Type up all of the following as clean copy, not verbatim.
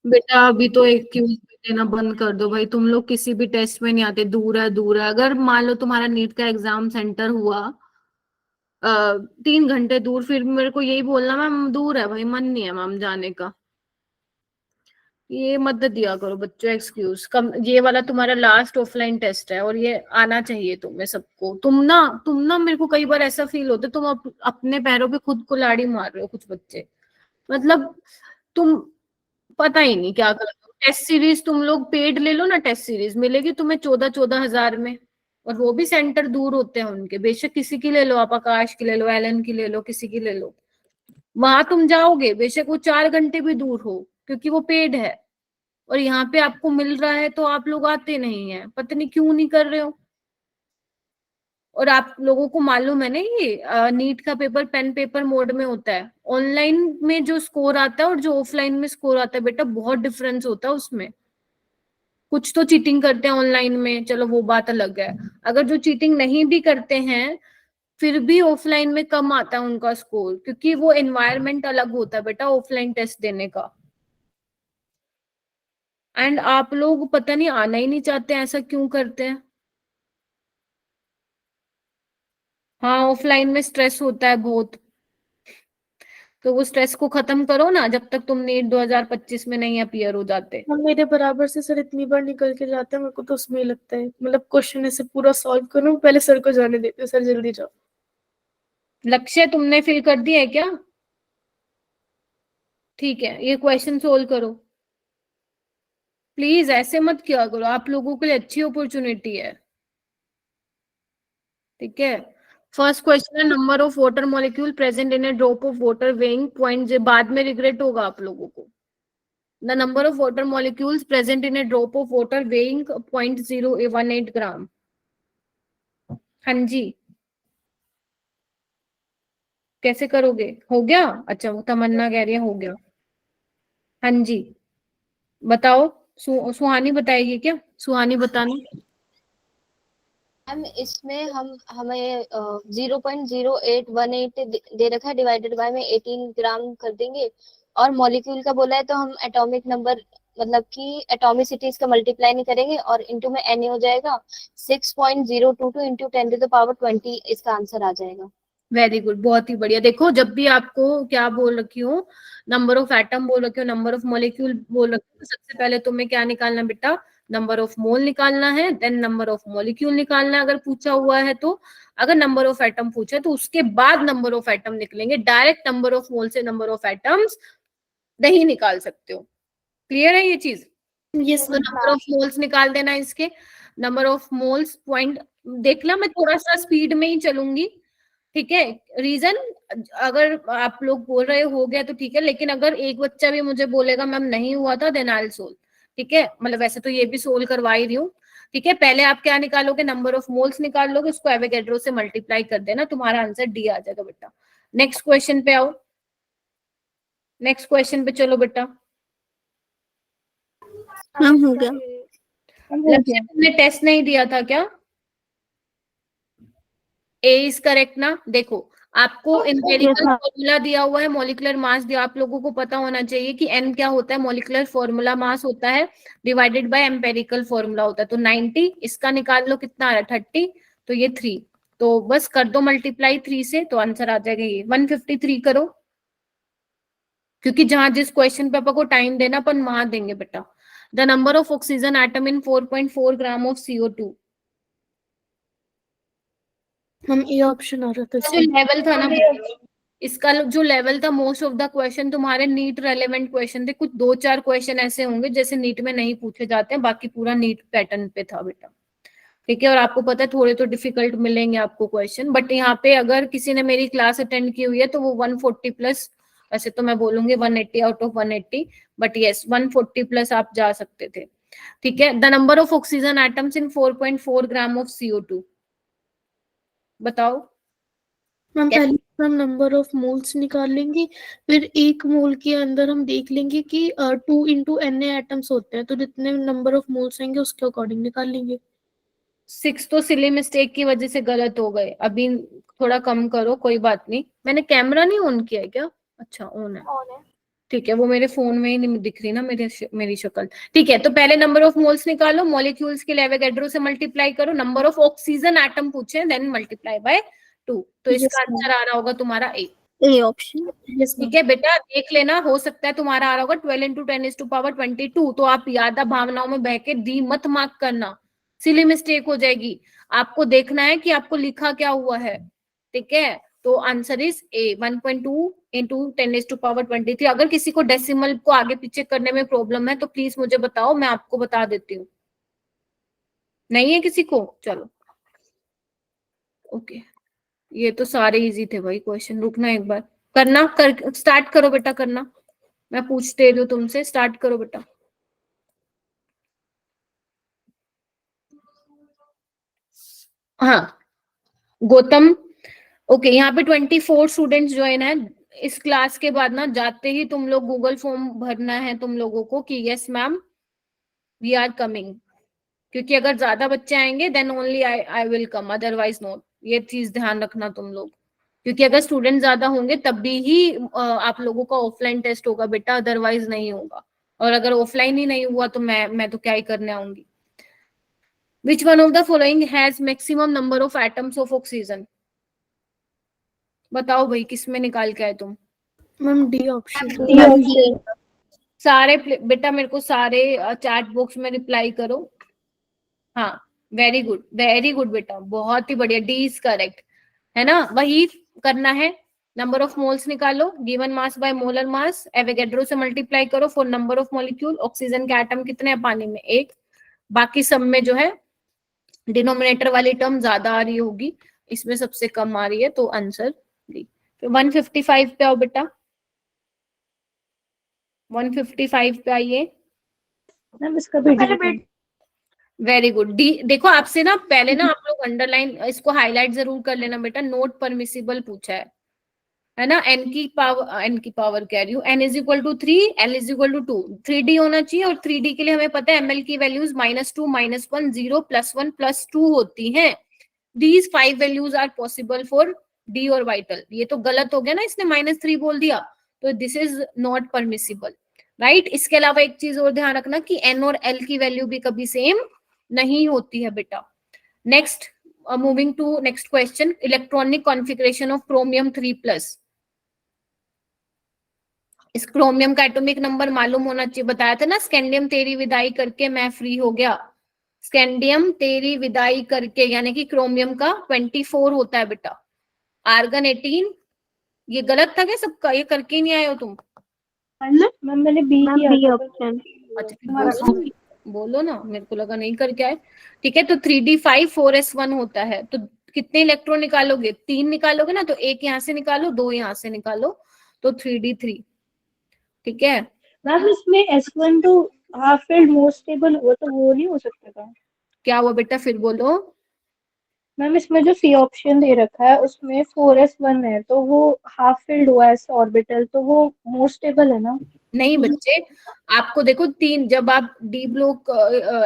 बेटा अभी तो एक्सक्यूज देना बंद कर दो भाई, तुम लोग किसी भी टेस्ट में नहीं आते, दूर है दूर है। अगर मान लो तुम्हारा नीट का एग्जाम सेंटर हुआ 3 घंटे दूर, फिर मेरे को यही बोलना मैम दूर है भाई, मन नहीं है मैम जाने का। ये मत दिया करो बच्चों एक्सक्यूज। कम, ये वाला तुम्हारा लास्ट ऑफलाइन टेस्ट है और ये आना चाहिए तुम्हें सबको। तुम ना मेरे को कई बार ऐसा फील होता है तुम अपने पैरों पे खुद कुल्हाड़ी मार रहे हो कुछ बच्चे। मतलब तुम पता ही नहीं क्या कर रहे हो। टेस्ट सीरीज तुम लोग पेड ले लो ना, टेस्ट सीरीज मिलेगी तुम्हें 14-14 हजार में। और वो भी सेंटर दूर होते हैं उनके, बेशक किसी की ले लो आप, आकाश की ले लो, एलन की ले लो, किसी की ले लो। वहां तुम जाओगे बेशक वो 4 घंटे भी दूर हो, क्योंकि वो पेड है। और यहाँ पे आपको मिल रहा है तो आप लोग आते नहीं है, पता नहीं क्यों नहीं कर रहे हो। और आप लोगों को मालूम है ना, ये नीट का पेपर पेन पेपर मोड में होता है। ऑनलाइन में जो स्कोर आता है और जो ऑफलाइन में स्कोर आता है बेटा, बहुत डिफरेंस होता है उसमें। कुछ तो चीटिंग करते हैं ऑनलाइन में, चलो वो बात अलग है। अगर जो चीटिंग नहीं भी करते हैं फिर भी ऑफलाइन में कम आता है उनका स्कोर, क्योंकि वो एनवायरनमेंट अलग होता है बेटा ऑफलाइन टेस्ट देने का। एंड आप लोग पता नहीं आना ही नहीं चाहते, ऐसा क्यों करते हैं। हाँ, ऑफलाइन में स्ट्रेस होता है बहुत, तो वो स्ट्रेस को खत्म करो ना जब तक तुम नीट 2025 में नहीं अपीयर हो जाते। हम मेरे बराबर से सर इतनी बार निकल के जाते हैं, मेरे को तो उसमें ही लगता है मतलब क्वेश्चन ऐसे पूरा सॉल्व करो, पहले सर को जाने देते हो, सर जल्दी जाओ। लक्ष्य तुमने फिल कर दिया है क्या? ठीक है, ये क्वेश्चन सोल्व करो। प्लीज ऐसे मत किया करो, आप लोगों के लिए अच्छी अपॉर्चुनिटी है। ठीक है। फर्स्ट क्वेश्चन है, number of water molecule present in A drop of water weighing point, बाद में रिग्रेट होगा आप लोगों को। The number of water molecules present in A drop of water weighing 0.018 ग्राम। हाँ जी, कैसे करोगे? हो गया? अच्छा, वो तमन्ना कह रही है हो गया। हाँ जी, बताओ। सुहानी बताएगी क्या? सुहानी बताना। मैम इसमें हम हमें 0.0818 दे रखा है, डिवाइडेड बाय में 18 ग्राम कर देंगे। और मॉलिक्यूल का बोला है तो हम एटॉमिक नंबर मतलब कि एटॉमिसिटी इसका मल्टीप्लाई नहीं करेंगे और इनटू में एन हो जाएगा। 6.022 इंटू 10 to the power 20 इसका आंसर आ जाएगा। वेरी गुड, बहुत ही बढ़िया। देखो जब भी आपको क्या बोल रखी हूँ, नंबर ऑफ एटम बोल रखी हो, नंबर ऑफ मॉलिक्यूल बोल रखी हो, सबसे पहले तुम्हें क्या निकालना बेटा? नंबर ऑफ मोल निकालना है, देन नंबर ऑफ मॉलिक्यूल निकालना है अगर पूछा हुआ है तो। अगर नंबर ऑफ एटम पूछा है तो उसके बाद नंबर ऑफ एटम निकलेंगे, डायरेक्ट नंबर ऑफ मोल से नंबर ऑफ एटम्स नहीं निकाल सकते हो। क्लियर है ये चीज? ये तो नंबर ऑफ मोल्स निकाल देना इसके। नंबर ऑफ मोल्स पॉइंट, देखना मैं थोड़ा सा स्पीड में ही चलूंगी, ठीक है। रीजन, अगर आप लोग बोल रहे हो गया तो ठीक है, लेकिन अगर एक बच्चा भी मुझे बोलेगा मैम नहीं हुआ था, देन आई विल सोल्व। ठीक है, मतलब वैसे तो ये भी सोल्व करवा ही रही हूँ। ठीक है, पहले आप क्या निकालोगे? नंबर ऑफ मोल्स निकाल लोगे, उसको एवोगैड्रो से मल्टीप्लाई कर देना, तुम्हारा आंसर डी आ जाएगा बेटा। नेक्स्ट क्वेश्चन पे आओ, नेक्स्ट क्वेश्चन पे चलो बेटा। मैम हो गया। लक्ष्य तुमने टेस्ट नहीं दिया था क्या? ए इज करेक्ट ना? देखो आपको एम्पिरिकल फॉर्मूला दिया हुआ है, मॉलिक्यूलर मास दिया, आप लोगों को पता होना चाहिए कि एन क्या होता है। मॉलिक्यूलर फॉर्मूला मास होता है डिवाइडेड बाय एम्पेरिकल फॉर्मूला होता है। तो 90, इसका निकाल लो कितना आ रहा है 30, तो ये 3। तो बस कर दो मल्टीप्लाई 3 से, तो आंसर आ जाएगा ये 153 करो। क्योंकि जहां जिस क्वेश्चन पे आपको टाइम देना अपन वहां देंगे बेटा। The number of oxygen atom in 4.4 gram of CO2। हम ये ऑप्शन आ रहा था जो इसमें। लेवल था ना, इसका जो लेवल था, मोस्ट ऑफ द क्वेश्चन तुम्हारे नीट रेलेवेंट क्वेश्चन थे। कुछ 2-4 क्वेश्चन ऐसे होंगे जैसे नीट में नहीं पूछे जाते हैं, बाकी पूरा नीट पैटर्न पे था बेटा। ठीक है, और आपको पता है थोड़े तो डिफिकल्ट मिलेंगे आपको क्वेश्चन, बट यहाँ पे अगर किसी ने मेरी क्लास अटेंड की हुई है तो वो 140 प्लस, वैसे तो मैं बोलूंगी 180 out of 180, but yes 140 plus आप जा सकते थे। ठीक है, the number of oxygen atoms in 4.4 gram of CO2, बताओ। मैम पहले हम नंबर ऑफ मोल्स निकाल लेंगे, फिर एक मोल के अंदर हम देख लेंगे कि 2 into Na एटम्स होते हैं, तो जितने नंबर ऑफ मोल्स आएंगे उसके अकॉर्डिंग निकाल लेंगे। 6 तो सिली मिस्टेक की वजह से गलत हो गए, अभी थोड़ा कम करो, कोई बात नहीं। मैंने कैमरा नहीं ऑन किया है क्या? अच्छा ऑन है। ऑन है। ठीक है, वो मेरे फोन में ही नहीं दिख रही ना मेरी शक्ल। ठीक है, तो पहले नंबर ऑफ मोल्स निकालो, मॉलिक्यूल्स के लिए एवोगैड्रो से मल्टीप्लाई करो, नंबर ऑफ ऑक्सीजन एटम पूछे, देन मल्टीप्लाई बाय 2। तो इसका Yes, ma'am. आंसर आ रहा होगा तुम्हारा ए। A option. Yes, ठीक ma'am. है बेटा, देख लेना, हो सकता है तुम्हारा आ रहा होगा 12 इंटू 10⁻²2। तो आप यादा भावनाओं में बह के डी मत मार्क करना, सिली मिस्टेक हो जाएगी। आपको देखना है कि आपको लिखा क्या हुआ है। ठीक है, तो आंसर इज ए, 1.2 इंटू 10⁻23। अगर किसी को डेसिमल को आगे पीछे करने में प्रॉब्लम है तो प्लीज मुझे बताओ, मैं आपको बता देती हूँ। नहीं है किसी को? चलो ओके, ये तो सारे इजी थे भाई क्वेश्चन। रुकना एक बार, करना कर स्टार्ट करो बेटा, करना, मैं पूछते रही हूँ तुमसे, स्टार्ट करो बेटा। हाँ गौतम, ओके, यहाँ पे 24 स्टूडेंट्स ज्वाइन है। इस क्लास के बाद ना जाते ही तुम लोग गूगल फॉर्म भरना है तुम लोगों को कि yes ma'am we are coming, क्योंकि अगर ज्यादा बच्चे आएंगे then only I will come, otherwise not. ये चीज ध्यान रखना तुम लोग, क्योंकि अगर स्टूडेंट ज्यादा होंगे तभी ही आप लोगों का ऑफलाइन टेस्ट होगा बेटा, अदरवाइज नहीं होगा। और अगर ऑफलाइन ही नहीं हुआ तो मैं तो क्या ही करने आऊंगी। Which one of the following has maximum number of atoms of oxygen? बताओ भाई, किस में निकाल के आए तुम? Ma'am, D option. D option. सारे बेटा मेरे को सारे चैट बॉक्स में रिप्लाई करो। हाँ वेरी गुड, वेरी गुड बेटा, बहुत ही बढ़िया, डी इज करेक्ट, है ना? वही करना है, नंबर ऑफ मोल्स निकालो, given mass by molar mass, Avogadro से मल्टीप्लाई करो for number of molecule. Oxygen के एटम कितने हैं पानी में? एक। बाकी सब में जो है डिनोमिनेटर वाली टर्म ज्यादा आ रही होगी, इसमें सबसे कम आ रही है, तो आंसर डी। 155 पे आओ बेटा, 155 पे आइए। मैम इसका भी वेरी गुड, डी। देखो आपसे ना पहले ना आप लोग अंडरलाइन इसको हाईलाइट जरूर कर लेना बेटा, नोट परमिसिबल पूछा है ना? एन की पावर कह रही हूँ, n is equal to 3, l is equal to 2, 3D होना चाहिए। और 3D के लिए हमें पता है ml की वैल्यूज -2, -1, 0, +1, +2 होती हैं। These 5 values are possible for d orbital. ये तो गलत हो गया ना, इसने -3 बोल दिया, तो this is not permissible, right? इसके अलावा एक चीज और ध्यान रखना कि एन और एल की वैल्यू भी कभी सेम नहीं होती है बेटा। Next, moving to next question, electronic configuration of chromium 3+। इस क्रोमियम का एटॉमिक नंबर मालूम होना चाहिए, बताया था ना, स्कैंडियम तेरी विदाई करके मैं फ्री हो गया। स्कैंडियम तेरी विदाई करके यानी कि क्रोमियम का 24 होता है बेटा, आर्गन 18। ये गलत था क्या सबका? ये करके ही नहीं आए हो तुम? मैम मैंने बी किया ऑप्शन। अच्छा फिर बोलो ना, मेरे को लगा नहीं करके आए। ठीक है, तो 3d5 4s1 होता है, तो कितने इलेक्ट्रॉन निकालोगे? 3 निकालोगे ना, तो एक यहाँ से निकालो, 2 यहाँ से निकालो, तो 3d3। ठीक है मैम इसमें S1 तो हाफ फील्ड मोस्ट स्टेबल हुआ, तो वो नहीं हो सकता था? क्या हुआ बेटा, फिर बोलो। मैम इसमें जो सी ऑप्शन दे रखा है उसमें 4s1 है, तो वो हाफ फील्ड हुआ है ऑर्बिटल, तो वो मोस्ट स्टेबल है ना? नहीं बच्चे, आपको देखो तीन, जब आप डी ब्लॉक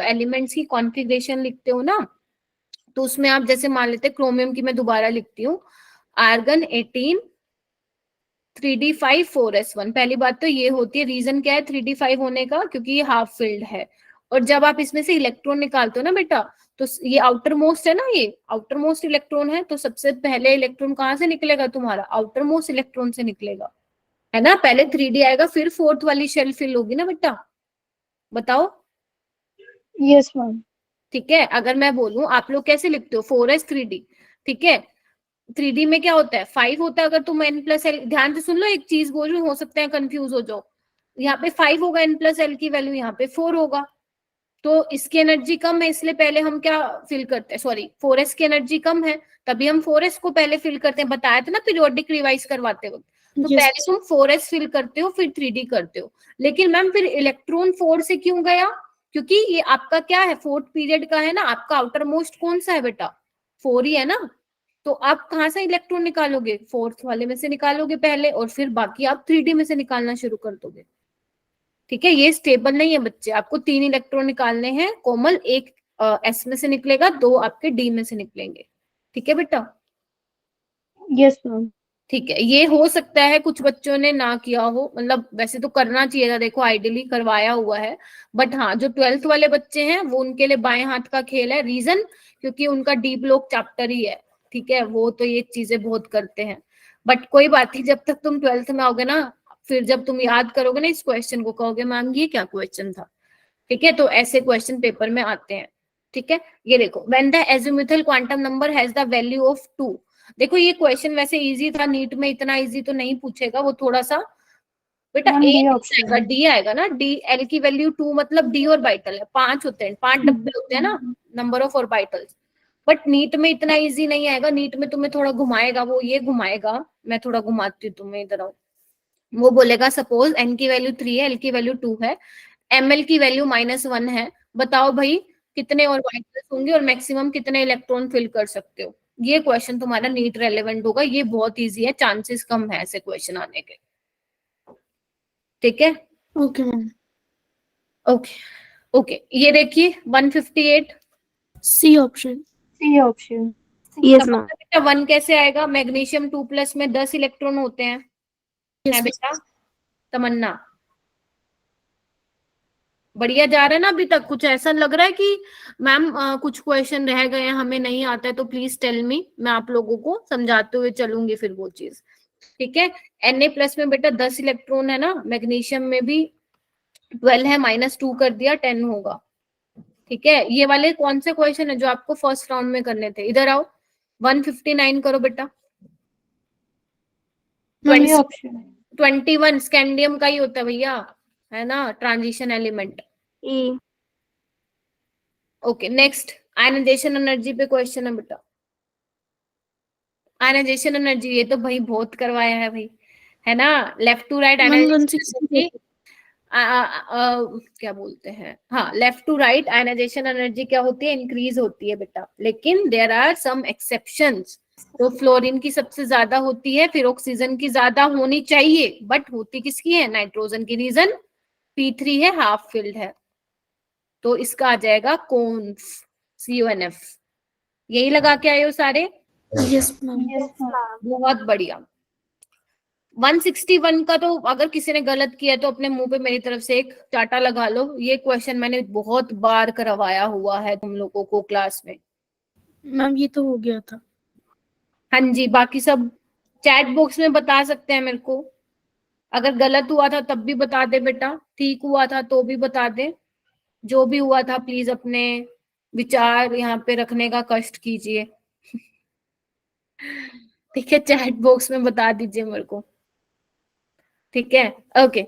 एलिमेंट्स की कॉन्फ़िगरेशन लिखते हो ना, तो उसमें आप जैसे मान लेते हैं क्रोमियम की, मैं दोबारा लिखती हूँ, आर्गन 18, 3d5 4s1। पहली बात तो ये होती है, रीजन क्या है 3d5 होने का? क्योंकि ये हाफ फील्ड है। और जब आप इसमें से इलेक्ट्रॉन निकालते हो ना बेटा, तो ये आउटर मोस्ट है ना, ये आउटर मोस्ट इलेक्ट्रॉन है, तो सबसे पहले इलेक्ट्रॉन कहाँ से निकलेगा तुम्हारा? आउटर मोस्ट इलेक्ट्रॉन से निकलेगा, है ना? पहले 3d आएगा, फिर फोर्थ वाली शेल फिल होगी ना बेटा। बताओ। Yes ma'am. ठीक है, अगर मैं बोलूं, आप लोग कैसे लिखते हो? 4s 3d। ठीक है, 3D में क्या होता है? 5 होता है। अगर तुम n+l, ध्यान से सुन लो, एक चीज बोल रही हूँ, हो सकता है कंफ्यूज हो जाओ। यहाँ पे 5 होगा, n+l की वैल्यू यहाँ पे 4 होगा, तो इसकी एनर्जी कम है, इसलिए पहले हम क्या फिल करते हैं? सॉरी, 4s की एनर्जी कम है, तभी हम 4s को पहले फिल करते हैं। बताया था ना पीरियोडिक रिवाइज करवाते वक्त, तो Yes. पहले तुम 4s फिल करते हो, फिर 3d करते हो। लेकिन मैम फिर इलेक्ट्रॉन 4 से क्यों गया? क्योंकि ये आपका क्या है, फोर्थ पीरियड का है ना, आपका आउटर मोस्ट कौन सा है बेटा? 4 ही है ना। तो आप कहाँ से इलेक्ट्रॉन निकालोगे? फोर्थ वाले में से निकालोगे पहले, और फिर बाकी आप 3d में से निकालना शुरू कर दोगे। ठीक है, ये स्टेबल नहीं है बच्चे, आपको 3 इलेक्ट्रॉन निकालने हैं कोमल, एक एस में से निकलेगा, 2 आपके डी में से निकलेंगे। ठीक है बेटा? Yes ma'am. ठीक है, ये हो सकता है कुछ बच्चों ने ना किया हो, मतलब वैसे तो करना चाहिए था, देखो आइडियली करवाया हुआ है, बट हाँ जो 12th वाले बच्चे हैं वो उनके लिए बाएं हाथ का खेल है। रीजन क्योंकि उनका डी ब्लॉक चैप्टर ही है, ठीक है, वो तो ये चीजें बहुत करते हैं, बट कोई बात नहीं, जब तक तुम 12th में आओगे ना, फिर जब तुम याद करोगे ना इस क्वेश्चन को, कहोगे मैम ये क्या क्वेश्चन था, ठीक है, तो ऐसे क्वेश्चन पेपर में आते हैं। ठीक है, ये देखो, when the azimuthal quantum number has the value of 2। देखो ये क्वेश्चन वैसे इजी था, नीट में इतना इजी तो नहीं पूछेगा, वो थोड़ा सा बेटा मैम ए डी आएगा, ऑप्शन। डी आएगा ना, डी, एल की वैल्यू 2 मतलब डी ऑर्बिटल है, 5 होते हैं, 5 डब्बे होते हैं ना, number of orbitals, but NEET में इतना इजी नहीं आएगा, नीट में तुम्हें थोड़ा घुमाएगा, वो ये घुमाएगा, मैं थोड़ा घुमाती हूँ तुम्हें, इधर आओ, वो बोलेगा सपोज एन की वैल्यू 3 है, एल की वैल्यू 2 है, एम एल की वैल्यू -1 है, बताओ भाई कितने ऑर्बिटल्स होंगे और मैक्सिमम कितने इलेक्ट्रॉन फिल कर सकते हो। ये क्वेश्चन तुम्हारा नीट रेलेवेंट होगा, ये बहुत इजी है, चांसेस कम है ऐसे क्वेश्चन आने के। ठीक है, ओके मैम। ओके ओके, ये देखिए 158, C option. C option. Yes ma'am. बेटा 1 कैसे आएगा, मैग्नीशियम 2+ में 10 इलेक्ट्रॉन होते हैं, है यस बेटा तमन्ना, बढ़िया जा रहा है ना अभी तक, कुछ ऐसा लग रहा है कि मैम कुछ क्वेश्चन रह गए हैं हमें नहीं आता है, तो प्लीज टेल मी, मैं आप लोगों को समझाते हुए चलूंगी फिर वो चीज। ठीक है, Na+ में बेटा 10 इलेक्ट्रॉन है ना, मैग्नीशियम में भी 12 है, -2 कर दिया 10 होगा। ठीक है, ये वाले कौन से क्वेश्चन है जो आपको फर्स्ट राउंड में करने थे, इधर आओ, 159 करो बेटा, सी ऑप्शन। 21 स्कैंडियम का ही होता है भैया, है ना, ट्रांजिशन एलिमेंट। ई। ओके नेक्स्ट, आयनाइजेशन एनर्जी पे क्वेश्चन है बेटा, आयनाइजेशन एनर्जी, ये तो भाई बहुत करवाया है भाई, है ना, left to right ma'am ionisation 160। Energy, क्या बोलते हैं, हाँ left to right ionisation energy क्या होती है, इंक्रीज होती है बेटा, लेकिन देयर आर सम एक्सेप्शंस, तो फ्लोरीन की सबसे ज्यादा होती है, फिर ऑक्सीजन की ज्यादा होनी चाहिए, बट होती किसकी है, नाइट्रोजन की। रीजन P3 है, हाफ फिल्ड है, तो इसका आ जाएगा कॉन्फ, CONF। यही लगा के आए हो सारे, यस मैम। बहुत बढ़िया। 161 का तो अगर किसी ने गलत किया तो अपने मुंह पे मेरी तरफ से एक चाटा लगा लो, ये क्वेश्चन मैंने बहुत बार करवाया हुआ है तुम लोगों को क्लास में। मैम ये तो हो गया था। हाँ जी, बाकी सब चैट बॉक्स में बता सकते हैं मेरे को, अगर गलत हुआ था तब भी बता दे बेटा, ठीक हुआ था तो भी बता दे, जो भी हुआ था प्लीज अपने विचार यहाँ पे रखने का कष्ट कीजिए। ठीक है, चैट बॉक्स में बता दीजिए मेरे को, ठीक है, ओके।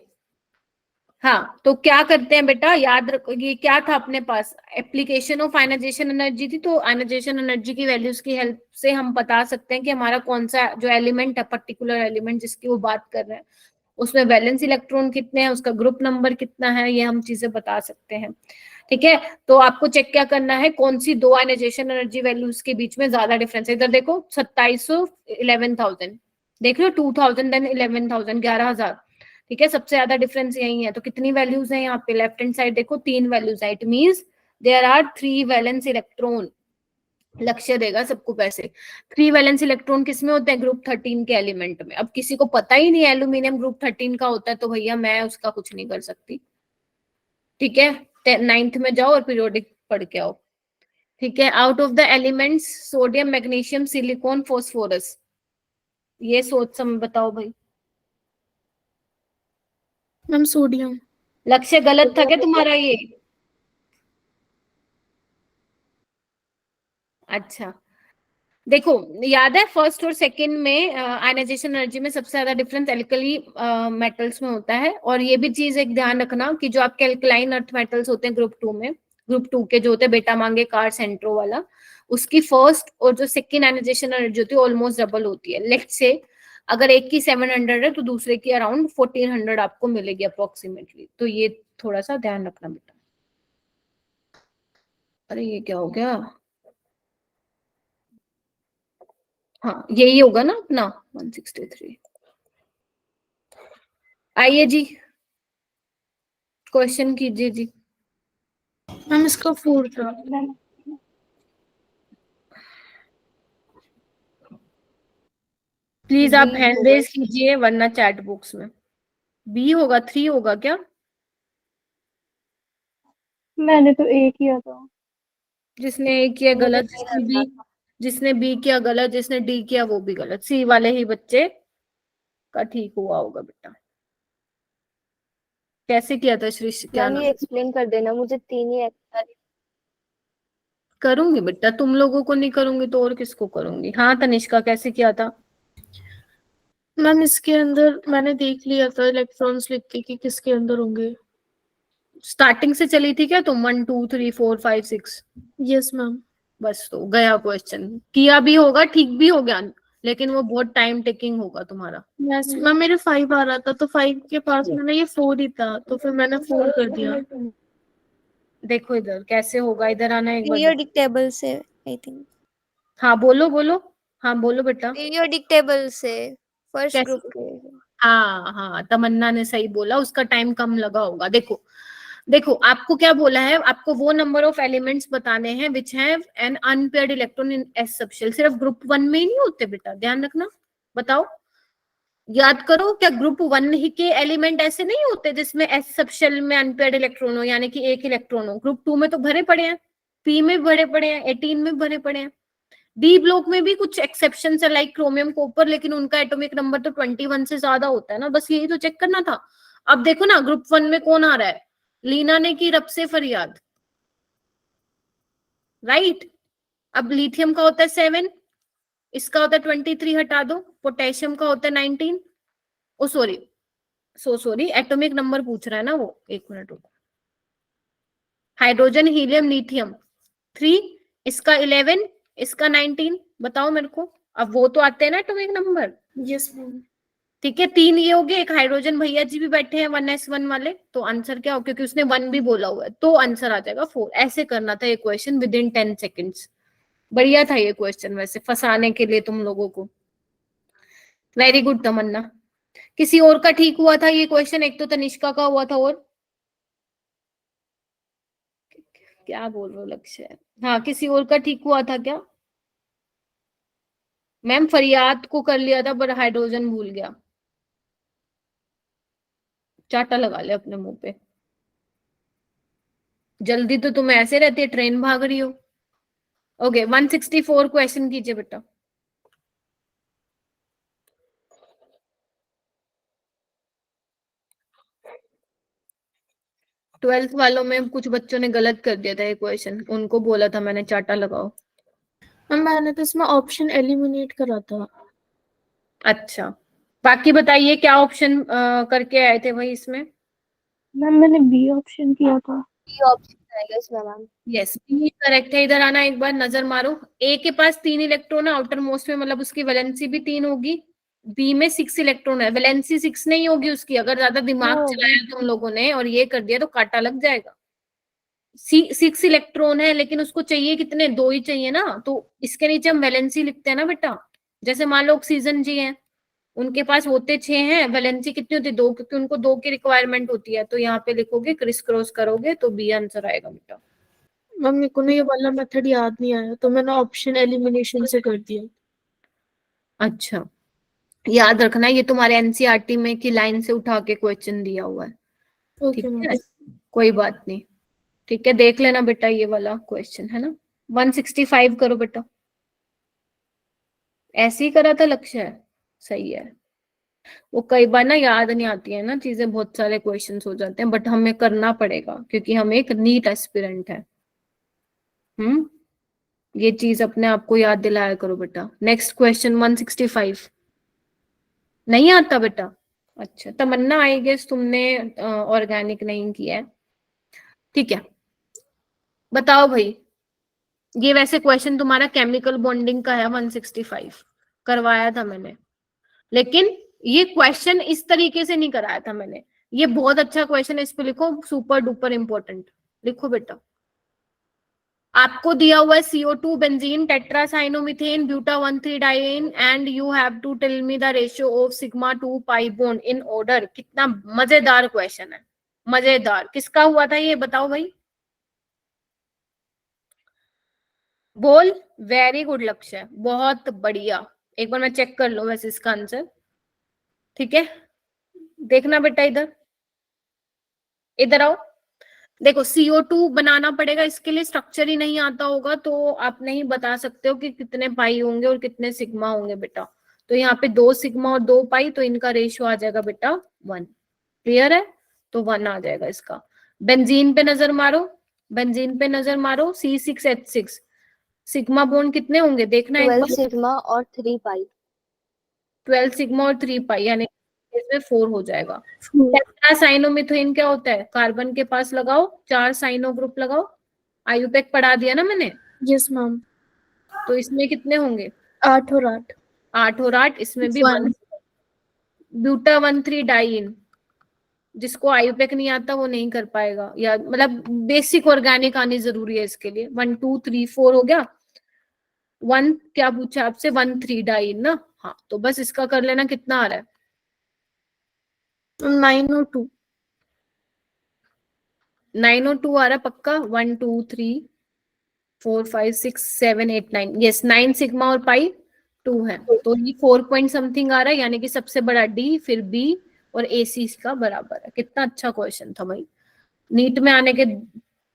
हाँ तो क्या करते हैं बेटा, याद रखो, ये क्या था अपने पास, एप्लीकेशन ऑफ आयनाइजेशन एनर्जी थी, तो आयनाइजेशन एनर्जी की वैल्यूज की हेल्प से हम बता सकते हैं कि हमारा कौन सा जो एलिमेंट है, पर्टिकुलर एलिमेंट जिसकी वो बात कर रहे हैं, उसमें वैलेंस इलेक्ट्रॉन कितने हैं, उसका ग्रुप नंबर कितना है, ये हम चीजें बता सकते हैं। ठीक है, तो आपको चेक क्या करना है, कौन सी दो आयनाइजेशन एनर्जी वैल्यूज के बीच में ज्यादा डिफरेंस है। इधर देखो 2700 11,000, देख लो 2000 देन 11,000 11,000, ठीक है, सबसे ज्यादा डिफरेंस यही है। तो कितनी वैल्यूज है यहाँ पे, लेफ्ट हैंड साइड देखो 3 वैल्यूज है, it means there are 3 valence electron. लक्ष्य देगा सबको पैसे। 3 वैलेंस इलेक्ट्रॉन किसमें होते हैं, ग्रुप 13 के एलिमेंट में। अब किसी को पता ही नहीं एल्यूमिनियम ग्रुप 13 का होता है, तो भैया मैं उसका कुछ नहीं कर सकती। ठीक है, 9th में जाओ और पीरियोडिक पढ़ के आओ। ठीक है, out of the elements sodium magnesium silicon phosphorus, ये सोच समझ बताओ भाई। Ma'am sodium. लक्ष्य गलत था क्या तुम्हारा ये, अच्छा देखो, याद है फर्स्ट और सेकंड में आयनाइजेशन एनर्जी में सबसे ज्यादा डिफरेंस एल्कली मेटल्स में होता है। और ये भी चीज एक ध्यान रखना कि जो आपके एल्कलाइन अर्थ मेटल्स होते हैं ग्रुप 2 में, ग्रुप 2 के जो होते हैं बेटा मांगे कार सेंट्रो वाला, उसकी फर्स्ट और जो सेकंड आयनाइजेशन एनर्जी होती है ऑलमोस्ट डबल होती है। लेट्स से अगर एक की 700 है तो दूसरे की अराउंड 1400 आपको मिलेगी अप्रोक्सीमेटली, तो ये थोड़ा सा ध्यान रखना बेटा। अरे ये क्या हो गया, हाँ यही होगा ना अपना 163। आइए जी क्वेश्चन कीजिए जी। मैम इसका 4 था। प्लीज आप B हैंड होगा। रेज कीजिए वरना चैट बॉक्स में। बी होगा, 3 होगा क्या? मैंने तो A किया था। जिसने ए किया मुझे गलत, C लगता था। जिसने बी किया गलत, जिसने डी किया वो भी गलत। सी वाले ही बच्चे का ठीक हुआ होगा बेटा। कैसे किया था श्री, क्या मैम ये नाम? एक्सप्लेन कर देना, मुझे 3 ही करूंगी बेटा, तुम लोगों को नहीं करूंगी तो और किसको करूंगी। हाँ तनिष्का, कैसे किया था? मैम इसके अंदर मैंने देख लिया था इलेक्ट्रॉन्स लिख के कि किसके अंदर होंगे। स्टार्टिंग से चली थी क्या तुम? 1 2 3 4 5 6? Yes ma'am. बस तो गया क्वेश्चन। किया भी होगा, ठीक भी हो गया, लेकिन वो बहुत टाइम टेकिंग होगा तुम्हारा। यस मैम, मेरे 5 आ रहा था तो 5 के पास मैंने ये 4 ही था तो फिर मैंने 4 कर दिया। देखो इधर कैसे होगा, इधर आना एक बार। पीरियोडिक टेबल से आई थिंक। हाँ बोलो बोलो। हाँ बोलो बेटा। पीरियोडिक टेबल से फर्स्ट कैसे? ग्रुप के। हाँ हाँ, तमन्ना ने सही बोला, उसका टाइम कम लगा होगा। देखो देखो, आपको क्या बोला है, आपको वो नंबर ऑफ एलिमेंट्स बताने हैं which have an unpaired electron in S subshell. सिर्फ ग्रुप 1 में ही नहीं होते बेटा, ध्यान रखना। बताओ, याद करो, क्या ग्रुप 1 ही के एलिमेंट ऐसे नहीं होते जिसमें एस सबशेल में अनपेयर्ड इलेक्ट्रॉन हो, यानी कि एक इलेक्ट्रॉन हो? ग्रुप 2 में तो भरे पड़े हैं, पी में भरे पड़े हैं, 18 में भरे पड़े हैं। डी ब्लॉक में भी कुछ एक्सेप्शन है लाइक क्रोमियम कॉपर, लेकिन उनका एटॉमिक नंबर तो 21 से ज्यादा होता है ना। बस यही तो चेक करना था। अब देखो ना, ग्रुप 1 में कौन आ रहा है? लीना ने की रब से फरियाद, राइट। अब लिथियम का होता है 7, इसका होता है 23, हटा दो। पोटेशियम का होता है 19। ओ सॉरी, सॉरी, एटॉमिक नंबर पूछ रहा है ना वो, एक मिनट रुको। हाइड्रोजन हीलियम लिथियम 3, इसका 11, इसका 19। बताओ मेरे को, अब वो तो आते हैं ना एटॉमिक नंबर। Yes ma'am. ठीक है, 3 ये हो गए। एक हाइड्रोजन भैया जी भी बैठे हैं 1s1 वाले, तो आंसर क्या हो, क्योंकि उसने 1 भी बोला हुआ है, तो आंसर आ जाएगा 4। ऐसे करना था ये क्वेश्चन विद इन 10 सेकेंड्स। बढ़िया था ये क्वेश्चन वैसे, फंसाने के लिए तुम लोगों को। वेरी गुड तमन्ना। किसी और का ठीक हुआ था ये क्वेश्चन? एक तो तनिष्का का हुआ था, और क्या बोल रहे हो लक्ष्य? हाँ, किसी और का ठीक हुआ था क्या? मैम फरियाद को कर लिया था पर हाइड्रोजन भूल गया। चाटा लगा ले अपने मुंह पे। जल्दी तो तुम्हें ऐसे रहती है, ट्रेन भाग रही हो। ओके, 164 क्वेश्चन कीजिए बेटा। ट्वेल्थ वालों में कुछ बच्चों ने गलत कर दिया था ये क्वेश्चन, उनको बोला था मैंने चाटा लगाओ। मैम मैंने तो इसमें ऑप्शन एलिमिनेट करा था। अच्छा, बाकी बताइए क्या ऑप्शन करके आए थे वही इसमें? मैम मैंने B ऑप्शन किया था। B ऑप्शन आएगा इसमें मैम। यस, बी करेक्ट है। इधर आना एक बार, नजर मारो। ए के पास 3 इलेक्ट्रॉन है आउटर मोस्ट में, मतलब उसकी वैलेंसी भी 3 होगी। बी में 6 इलेक्ट्रॉन है, वैलेंसी 6 नहीं होगी उसकी। अगर ज्यादा दिमाग चलाया तुम लोगों ने और ये कर दिया तो कांटा लग जाएगा। 6 इलेक्ट्रॉन है, लेकिन उसको चाहिए कितने? 2 ही चाहिए ना। तो इसके नीचे हम वैलेंसी लिखते हैं ना बेटा। जैसे मान लो ऑक्सीजन जी हैं, उनके पास होते 6 हैं, वैलेंसी कितनी होती है? 2, क्योंकि उनको 2 की रिक्वायरमेंट होती है। तो यहाँ पे लिखोगे, क्रिस क्रॉस करोगे तो बी आंसर आएगा बेटा। मैम मेरे को ना ये वाला मेथड याद नहीं आया तो मैंने ऑप्शन एलिमिनेशन से कर दिया। अच्छा, याद रखना ये तुम्हारे एनसीईआरटी में की लाइन से उठा के क्वेश्चन दिया हुआ है। ठीक ओके मैम। है, कोई बात नहीं। ठीक है, देख लेना बेटा ये वाला क्वेश्चन है ना। 165 करो बेटा। ऐसे ही करा था लक्ष्य है, सही है। वो कई बार ना याद नहीं आती है ना चीजें, बहुत सारे क्वेश्चंस हो जाते हैं, बट हमें करना पड़ेगा क्योंकि हम एक नीट एस्पिरेंट है। ये चीज अपने आप को याद दिलाया करो बेटा। Next question 165। नहीं आता बेटा? अच्छा, तमन्ना आई गेस तुमने ऑर्गेनिक नहीं किया है। ठीक है, बताओ भाई। ये वैसे क्वेश्चन तुम्हारा केमिकल बॉन्डिंग का है, 165 करवाया था मैंने, लेकिन ये क्वेश्चन इस तरीके से नहीं कराया था मैंने। ये बहुत अच्छा क्वेश्चन है, इस पे लिखो सुपर डुपर इंपॉर्टेंट। लिखो बेटा, आपको दिया हुआ है CO2 benzene tetracyanomethane buta 1,3 diene and you have to tell me the ratio of sigma 2 pi bond in order. कितना मजेदार क्वेश्चन है, मजेदार। किसका हुआ था ये बताओ भाई, बोल। वेरी गुड लक्ष्य, बहुत बढ़िया। एक बार मैं चेक कर लूं वैसे इसका आंसर, ठीक है। देखना बेटा इधर, इधर आओ। देखो CO2 बनाना पड़ेगा, इसके लिए स्ट्रक्चर ही नहीं आता होगा तो आप नहीं बता सकते हो कि कितने पाई होंगे और कितने सिग्मा होंगे बेटा। तो यहाँ पे 2 सिग्मा और 2 पाई, तो इनका रेशियो आ जाएगा बेटा 1। क्लियर है? तो 1 आ जाएगा इसका। बेंजीन पे नजर मारो, बेंजीन पे नजर मारो, C6H6 सिग्मा बॉन्ड कितने होंगे देखना एक 12 बार। सिग्मा और 3 पाई। 12 सिग्मा और 3 पाई, यानी इसमें 4 हो जाएगा। टेट्रासाइनोमिथेन क्या होता है? कार्बन के पास लगाओ 4 साइनो ग्रुप लगाओ। आयुपेक पढ़ा दिया ना मैंने। Yes ma'am. तो इसमें कितने होंगे? 8 और 8। 8 और 8, इसमें भी 1। 1। ब्यूटा 1,3 डाइन, जिसको आयुपेक नहीं आता वो नहीं कर पाएगा, या मतलब बेसिक ऑर्गेनिक आनी जरूरी है इसके लिए। 1 2 3 4 हो गया। 1 क्या पूछा आपसे? 1,3 डाइन ना। हाँ, तो बस इसका कर लेना। कितना आ रहा है? 9 और 2। 9 और 2 आ रहा है पक्का? 1 2 3 4 5 6 7 8 9, यस 9 सिग्मा और पाई 2 है। तो ये 4 पॉइंट समथिंग आ रहा है, यानी कि सबसे बड़ा डी, फिर बी और AC इसका बराबर है। कितना अच्छा क्वेश्चन था भाई। नीट में आने के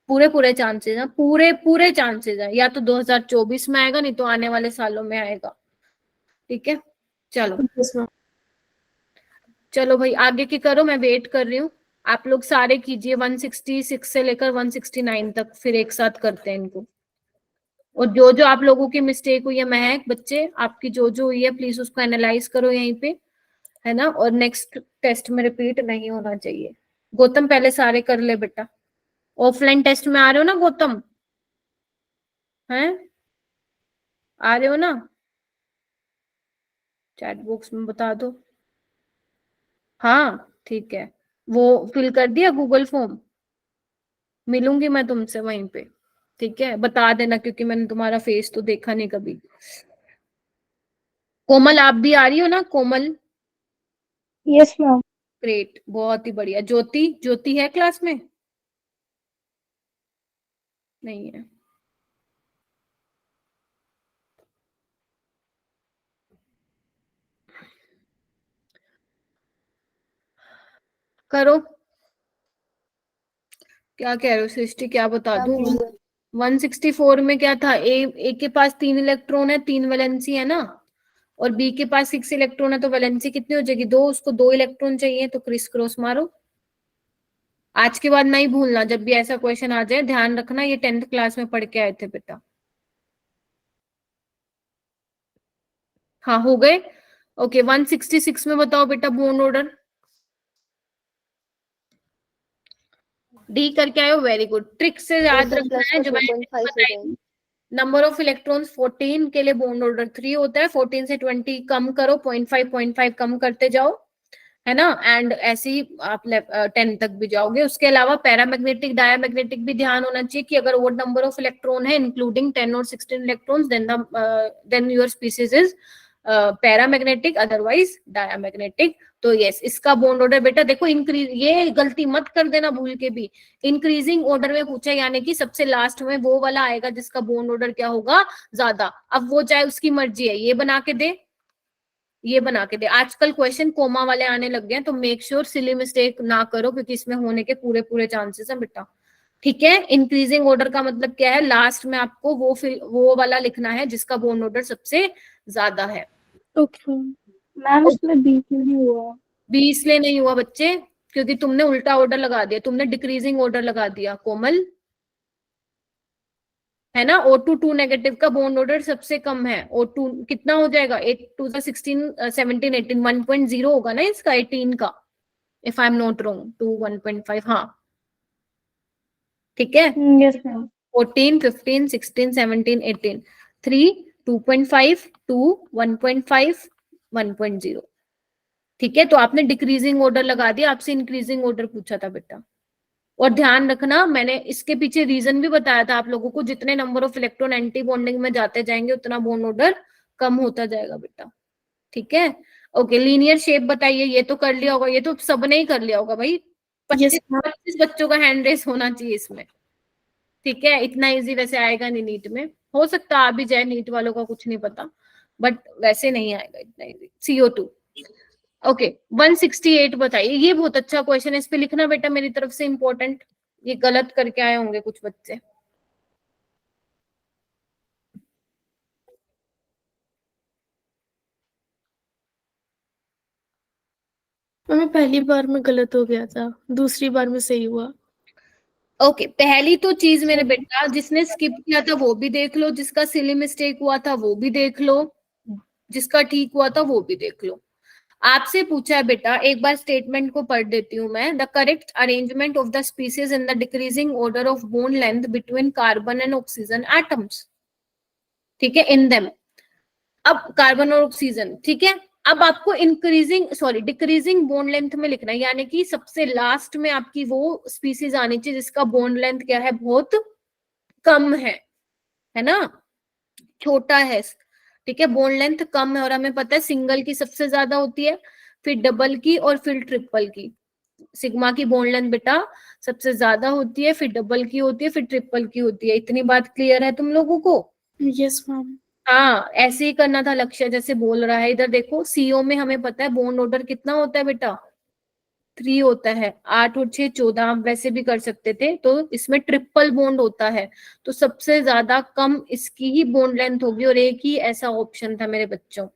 पूरे पूरे चांसेस हैं, पूरे पूरे चांसेस हैं। या तो 2024 में आएगा, नहीं तो आने वाले सालों में आएगा। ठीक है, चलो यस मैम। चलो भाई आगे की करो, मैं वेट कर रही हूँ। आप लोग सारे कीजिए 166 से लेकर 169 तक, फिर एक साथ करते हैं इनको। और जो जो आप लोगों की मिस्टेक हुई है, महक बच्चे आपकी जो जो हुई है प्लीज उसको एनालाइज करो यहीं पे, है ना। और नेक्स्ट टेस्ट में रिपीट नहीं होना चाहिए। गौतम पहले सारे कर ले बेटा। ऑफलाइन टेस्ट में आ रहे हो ना गौतम? हैं, आ रहे हो ना? चैट बॉक्स में बता दो। हाँ ठीक है, वो फिल कर दिया गूगल फॉर्म? मिलूंगी मैं तुमसे वहीं पे, ठीक है। बता देना, क्योंकि मैंने तुम्हारा फेस तो देखा नहीं कभी। कोमल आप भी आ रही हो ना? कोमल, यस मैम। ग्रेट, बहुत ही बढ़िया। ज्योति, ज्योति है क्लास में? नहीं है। करो। क्या कह रहे हो सृष्टि, क्या बता क्या दूं? पूछे? 164 में क्या था? ए के पास 3 इलेक्ट्रॉन है, 3 वैलेंसी है ना। और बी के पास 6 इलेक्ट्रॉन है, तो वैलेंसी कितनी हो जाएगी? 2। उसको 2 इलेक्ट्रॉन चाहिए, तो क्रिस क्रॉस मारो। आज के बाद नहीं भूलना, जब भी ऐसा क्वेश्चन आ जाए ध्यान रखना, ये 10th क्लास में पढ़ के आए थे बेटा। हाँ हो गए। ओके 166 में बताओ बेटा बॉन्ड ऑर्डर। डी करके आए हो, वेरी गुड। ट्रिक से याद A2 रखना प्लस है को जो मैंने 2.5 से बताई। नंबर ऑफ इलेक्ट्रॉन्स 14 के लिए बॉन्ड ऑर्डर 3 होता है। 14 से 20 कम करो, 0.5 कम करते जाओ, है ना। एंड ऐसे ही आप 10 तक भी जाओगे। उसके अलावा पैरामैग्नेटिक डायामैग्नेटिक भी ध्यान होना चाहिए कि अगर ओड नंबर ऑफ इलेक्ट्रॉन है इंक्लूडिंग 10 और 16 electrons, then your species is paramagnetic, otherwise diamagnetic. तो यस, इसका बॉन्ड ऑर्डर बेटा देखो इंक्रीज, ये गलती मत कर देना भूल के भी। इंक्रीजिंग ऑर्डर में पूछा, यानी कि सबसे लास्ट में वो वाला आएगा जिसका बॉन्ड ऑर्डर क्या होगा? ज्यादा। अब वो चाहे उसकी मर्जी है, ये बना के दे, ये बना के दे। आजकल क्वेश्चन कोमा वाले आने लग गए हैं, तो मेक श्योर सिली मिस्टेक ना करो, क्योंकि इसमें होने के पूरे पूरे चांसेस हैं बेटा। ठीक है, इंक्रीजिंग ऑर्डर का मतलब क्या है? लास्ट में आपको वो वाला लिखना है जिसका बॉन्ड ऑर्डर सबसे ज्यादा है। ओके। मैम इसमें बी क्यों नहीं हुआ? 20 इसलिए नहीं हुआ बच्चे, क्योंकि तुमने उल्टा ऑर्डर लगा दिया, तुमने डिक्रीजिंग ऑर्डर लगा दिया कोमल, है ना। O2 2 नेगेटिव का बॉन्ड ऑर्डर सबसे कम है। O2 कितना हो जाएगा? 8 2 16 17 18, 1.0 होगा ना इसका 18 का, if I am not wrong, to 1.5। हाँ ठीक है। Yes ma'am. 14 15 16 17 18, 3 2.5 2 1.5 1.0। ठीक है, तो आपने डिक्रीजिंग ऑर्डर लगा दिया, आपसे इंक्रीजिंग ऑर्डर पूछा था बेटा। और ध्यान रखना, मैंने इसके पीछे रीजन भी बताया था आप लोगों को, जितने number of electron anti bonding में जाते जाएंगे उतना बॉन्ड ऑर्डर कम होता जाएगा बेटा। ठीक है, ओके। लीनियर शेप बताइए, ये तो कर लिया होगा, ये तो सबने ही कर लिया होगा भाई। 25 यस मैम। 25 बच्चों का हैंड रेस होना चाहिए इसमें। ठीक है, इतना इजी वैसे आएगा नहीं नीट में, हो सकता आ भी जाए, नीट वालों का कुछ नहीं पता। बट वैसे नहीं आएगा इतना इजी। CO2। ओके 168 बताइए। ये बहुत अच्छा क्वेश्चन है, इस पे लिखना बेटा मेरी तरफ से इंपॉर्टेंट। ये गलत करके आए होंगे कुछ बच्चे। मैं पहली बार में गलत हो गया था, दूसरी बार में सही हुआ। ओके पहली तो चीज मेरे बेटा, जिसने स्किप किया था वो भी देख लो, जिसका सिली मिस्टेक हुआ था वो भी देख लो, जिसका ठीक हुआ था वो भी देख लो। आपसे पूछा है बेटा, एक बार स्टेटमेंट को पढ़ देती हूँ मैं। The correct arrangement of the species in the decreasing order of bond length between carbon and oxygen atoms, ठीक है, इन देम। अब कार्बन और ऑक्सीजन, ठीक है। अब आपको डिक्रीजिंग बोन लेंथ में लिखना है, यानी कि सबसे लास्ट में आपकी वो स्पीसीज आनी चाहिए जिसका बोन लेंथ क्या है, बहुत कम है ना, छोटा है, ठीक है, बोन लेंथ कम है। और हमें पता है सिंगल की सबसे ज्यादा होती है, फिर डबल की और फिर ट्रिपल की। सिग्मा की बोन लेंथ बेटा सबसे ज्यादा होती है, फिर डबल की होती है, फिर ट्रिपल की होती है। इतनी बात क्लियर है तुम लोगों को? Yes ma'am. हाँ ऐसे ही करना था लक्ष्य जैसे बोल रहा है। इधर देखो CO में हमें पता है बॉन्ड ऑर्डर कितना होता है बेटा, 3 होता है। 8 और 6 14, आप वैसे भी कर सकते थे। तो इसमें ट्रिपल बॉन्ड होता है, तो सबसे ज्यादा कम इसकी ही बॉन्ड लेंथ होगी, और एक ही ऐसा ऑप्शन था मेरे बच्चों,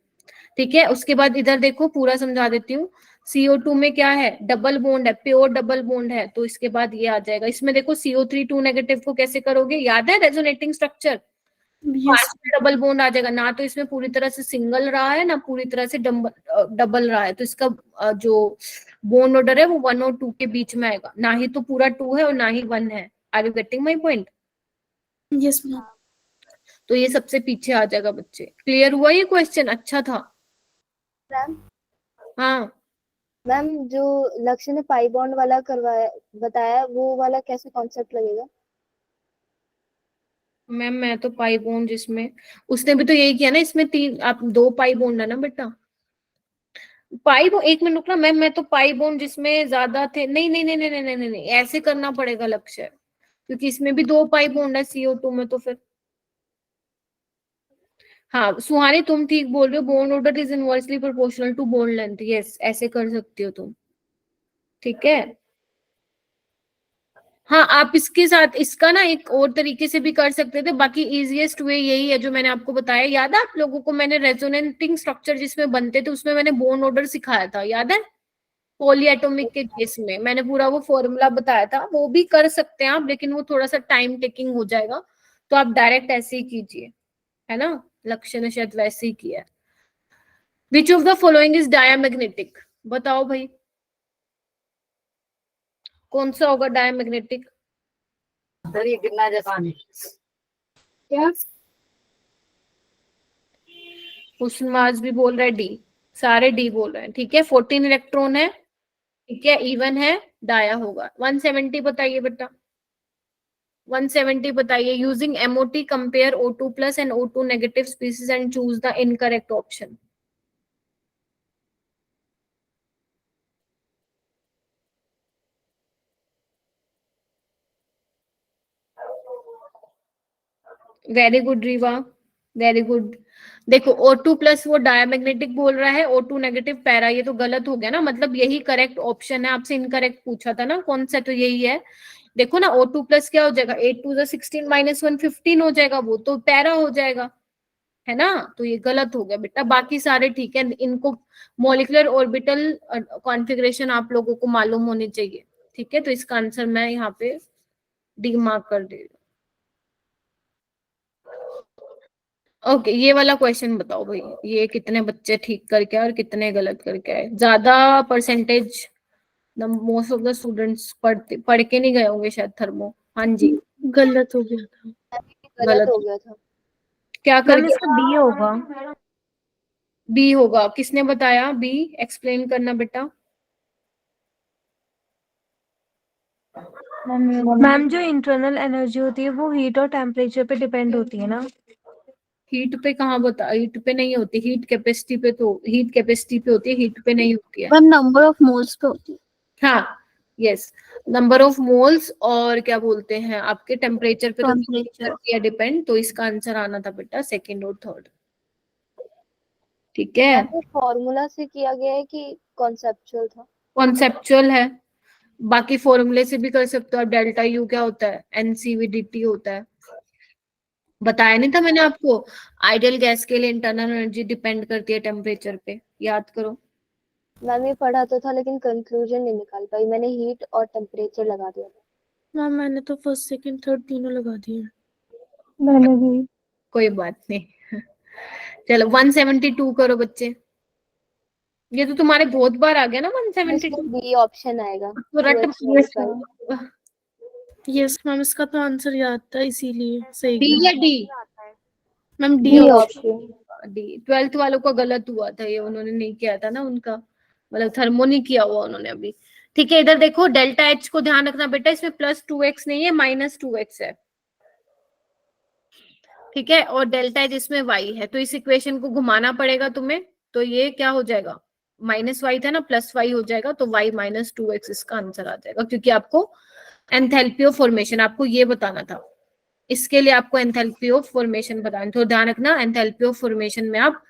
ठीक है। उसके बाद इधर देखो पूरा समझा देती हूँ। CO2 में क्या है, डबल बॉन्ड है, प्योर डबल बॉन्ड है, तो इसके बाद ये आ जाएगा। इसमें देखो CO3 2 नेगेटिव को कैसे करोगे, याद है resonating structure, yes. Double bond आ जाएगा ना। तो इसमें पूरी तरह से सिंगल रहा है ना पूरी तरह से डबल रहा है, तो इसका जो बॉन्ड ऑर्डर है वो 1 और 2 के बीच में आएगा, ना ही तो पूरा 2 है और ना ही 1 है। Are you getting my point? Yes ma'am. तो ये सबसे पीछे आ जाएगा बच्चे। क्लियर हुआ ये क्वेश्चन? अच्छा था। मैम हाँ मैम जो लक्ष्य ने पाई बॉन्ड वाला करवाया बताया, वो वाला कैसे कॉन्सेप्ट लगेगा? मैम मैं तो पाई बॉन्ड जिसमें, उसने भी तो यही किया ना, इसमें 3 आप 2 पाई बॉन्ड है ना बेटा। पाई बॉन्ड, एक मिनट रुकना मैम, मैं तो पाई बॉन्ड जिसमें ज्यादा थे, नहीं नहीं नहीं नहीं नहीं नहीं नहीं, नहीं, ऐसे करना पड़ेगा लक्ष्य, क्योंकि इसमें भी 2 पाई बॉन्ड है CO2 में, तो फिर हाँ सुहानी तुम ठीक बोल रहे हो, bond order is inversely proportional to bond length. Yes ऐसे कर सकती हो तुम, ठीक है। हाँ आप इसके साथ इसका ना एक और तरीके से भी कर सकते थे, बाकी इजीएस्ट वे यही है जो मैंने आपको बताया। याद है आप लोगों को, मैंने रेजोनेटिंग स्ट्रक्चर जिसमें बनते थे उसमें मैंने बॉन्ड ऑर्डर सिखाया था, याद है? पॉलीएटॉमिक के केस में मैंने पूरा वो फॉर्मूला बताया था। वो भी कर सकते हैं आप, लेकिन वो थोड़ा सा टाइम टेकिंग हो जाएगा, तो आप डायरेक्ट ऐसे ही कीजिए, है ना। लक्ष्य ने शायद वैसे ही किया है। Which of the following is diamagnetic, बताओ भाई कौन सा होगा डायामैग्नेटिक? क्या उस्माज भी बोल रहा है डी, सारे डी बोल रहे हैं, ठीक है। 14 इलेक्ट्रॉन है, ठीक है, इवन है, डाया होगा। 170 बताइए बेटा, 170 बताइए। Using MOT compare O2 plus and O2 negative species and choose the incorrect option. Very good Rewa, very good. देखो O2 प्लस वो डायमैग्नेटिक बोल रहा है, O2 नेगेटिव पैरा, ये तो गलत हो गया ना, मतलब यही करेक्ट ऑप्शन है। आपसे इनकरेक्ट पूछा था ना कौन सा, तो यही है। देखो ना O2 प्लस क्या हो जाएगा, 8 2 16 माइनस 1 15 हो जाएगा, वो तो पैरा हो जाएगा, है ना। तो ये गलत हो गया बेटा, बाकी सारे ठीक है। इनको मॉलिक्यूलर ऑर्बिटल कॉन्फ़िगरेशन आप लोगों को मालूम होनी चाहिए, ठीक है। तो इसका आंसर मैं यहाँ पे डी मार्क कर दे रही हूँ। ओके ये वाला क्वेश्चन बताओ भाई, ये कितने बच्चे ठीक करके आए और कितने गलत करके आए? ज्यादा percentage most of the students पढ़ के नहीं गए होंगे शायद थर्मो। हाँ जी गलत हो गया था। गलत हो गया था। क्या मैम करके? इसका बी होगा। बी होगा, किसने बताया बी? एक्सप्लेन करना बेटा। मैम जो इंटरनल एनर्जी होती है वो हीट और टेम्परेचर पे डिपेंड होती है ना। हीट पे कहाँ बता, हीट पे नहीं होती, हीट कैपेसिटी पे, तो हीट कैपेसिटी पे होती है, हीट पे नहीं होती है। मैम नंबर ऑफ मोल्स पे होती है। हाँ यस, नंबर ऑफ मोल्स, और क्या बोलते हैं आपके टेम्परेचर पे तो टेम्परेचर। किया डिपेंड। तो इसका आंसर आना था बेटा सेकंड और थर्ड। ठीक है, मैम, फॉर्मूला से किया गया है कि कॉन्सेप्चुअल था? कॉन्सेप्चुअल है, बाकी फॉर्मूले से भी कर सकते हो आप। डेल्टा यू क्या होता है, एनसीवीडीटी होता है, बताया नहीं था मैंने आपको। आइडियल गैस के लिए इंटरनल एनर्जी डिपेंड करती है टेम्परेचर पे, याद करो। मैम ये पढ़ा तो था लेकिन कंक्लूजन नहीं निकाल पाई, मैंने हीट और टेम्परेचर लगा दिया था। मैम मैंने तो फर्स्ट सेकंड थर्ड तीनों लगा दिए। मैंने भी। कोई बात नहीं। चलो 172 करो बच्चे। ये तो तुम्हारे बहुत बार आ गया ना 172। इसमें बी ऑप्शन आएगा, तो रट 2x yes multiply. Ma'am. Yes ma'am, इसका तो आंसर याद था इसीलिए सही डी गया। या D? Ma'am D D D option. Option. D 12th वालों का गलत हुआ था, ये उन्होंने नहीं किया था ना, उनका मतलब थर्मो नहीं किया हुआ उन्होंने अभी। ठीक है, इधर देखो डेल्टा एच को ध्यान रखना बेटा, इसमें +2x नहीं है, -2x है। ठीक है, और डेल्टा एच इसमें y है, तो इस इक्वेशन को घुमाना पड़ेगा तुम्हें। तो ये क्या हो जाएगा, -y था ना, +y हो जाएगा, तो y -2x इसका आंसर आ जाएगा, क्योंकि आपको एंथैल्पी ऑफ फॉर्मेशन आपको ये बताना था। इसके लिए आपको एंथैल्पी ऑफ फॉर्मेशन बताना, तो ध्यान रखना एंथैल्पी ऑफ फॉर्मेशन में आप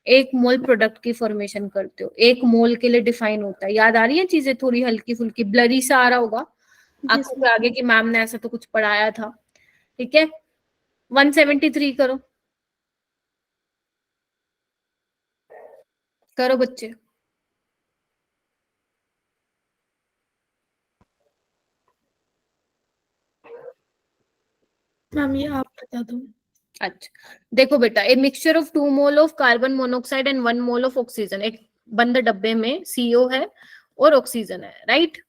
1 मोल प्रोडक्ट की फॉर्मेशन करते हो, 1 मोल के लिए डिफाइन होता है। याद आ रही है चीजें, थोड़ी हल्की फुल्की ब्लरी सा आ रहा होगा यस आपको आगे की मैम ने ऐसा तो कुछ पढ़ाया था। ठीक है, 173 करो, करो बच्चे। मैम ये आप बता दो। अच्छा देखो बेटा, a mixture of 2 mole of carbon monoxide and 1 mole of oxygen, एक बंद डब्बे में CO है और ऑक्सीजन है, राइट।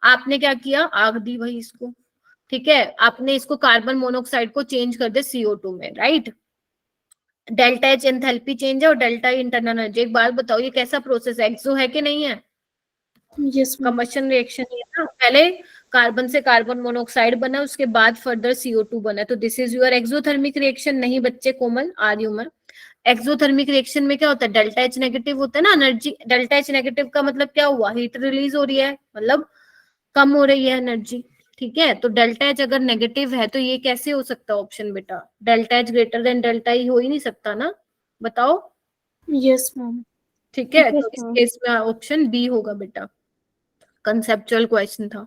आपने क्या किया, आग दी भाई इसको। ठीक है, आपने इसको कार्बन मोनोऑक्साइड को चेंज कर दे CO2 में, right. Delta H enthalpy change है और डेल्टा इंटरनल एनर्जी। एक बात बताओ, ये कैसा प्रोसेस है, एक्सो है कि नहीं है? Yes ma'am. कंबशन रिएक्शन है ना, पहले कार्बन से कार्बन मोनोऑक्साइड बना, उसके बाद फर्दर CO2 बना, तो this is your exothermic reaction. नहीं बच्चे, कोमल आ रही हूं मैं। एक्सोथर्मिक रिएक्शन में क्या होता है, डेल्टा एच नेगेटिव होता है ना, एनर्जी डेल्टा एच नेगेटिव का मतलब क्या हुआ, हीट रिलीज हो रही है, मतलब कम हो रही है एनर्जी। ठीक है, तो डेल्टा एच अगर नेगेटिव है तो ये कैसे हो सकता है ऑप्शन बेटा, delta H greater than delta E हो ही नहीं सकता ना, बताओ। Yes ma'am. ठीक है, यस तो इस मैम। केस में ऑप्शन बी होगा बेटा, कंसेप्चुअल क्वेश्चन था।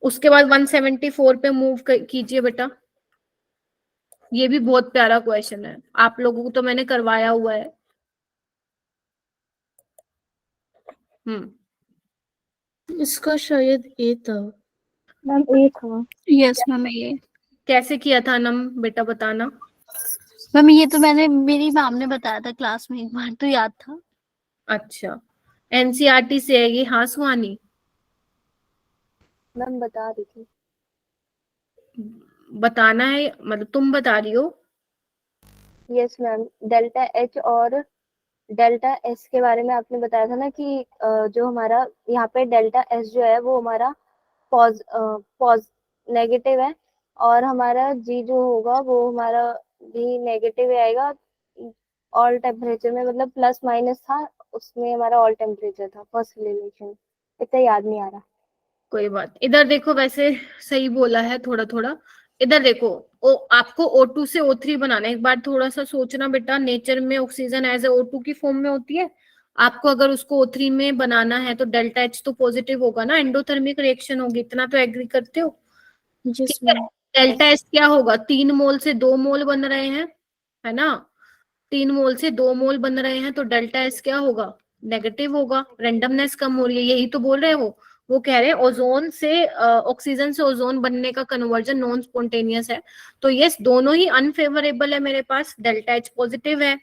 उसके बाद 174 पे मूव कीजिए बेटा। ये भी बहुत प्यारा क्वेश्चन है, आप लोगों को तो मैंने करवाया हुआ है। इसका शायद ए था। मैम ए था। यस मैम ये। कैसे किया था नम बेटा, बताना। मैम ये तो मैंने मेरी मैम ने बताया था क्लास में एक बार, तो याद था। अच्छा, एनसीईआरटी से है ये, हाँ सुहानी मैम बता रही थी। बताना है, मतलब तुम बता रही हो। यस मैम, डेल्टा एच और डेल्टा एस के बारे में आपने बताया था ना कि जो हमारा यहाँ पे डेल्टा एस जो है वो हमारा पॉज नेगेटिव है, और हमारा जी जो होगा वो हमारा भी नेगेटिव ही आएगा। ऑल टेम्परेचर में मतलब प्लस माइनस था, उसमें हमारा ऑल टेम्परेचर था, फर्स्ट रिलेशन। इतना याद नहीं आ रहा। कोई बात, इधर देखो, वैसे सही बोला है थोड़ा थोड़ा। इधर देखो, आपको O2 से O3 बनाना है। एक बार थोड़ा सा सोचना बेटा, नेचर में ऑक्सीजन एज ए O2 की फॉर्म में होती है, आपको अगर उसको O3 में बनाना है तो डेल्टा एच तो पॉजिटिव होगा ना, एंडोथर्मिक रिएक्शन होगी, इतना तो एग्री करते हो। यस ठीक है, मैम। डेल्टा एच क्या होगा, 3 मोल से 2 मोल बन रहे हैं, है ना, 3 मोल से 2 मोल बन रहे हैं, तो डेल्टा एस क्या होगा, नेगेटिव होगा, रेंडमनेस कम हो रही है, यही तो बोल रहे हो। वो कह रहे हैं ओजोन से ऑक्सीजन से ओजोन बनने का कन्वर्जन नॉन स्पॉन्टेनियस है, तो यस दोनों ही अनफेवरेबल है मेरे पास। डेल्टा एच पॉजिटिव है,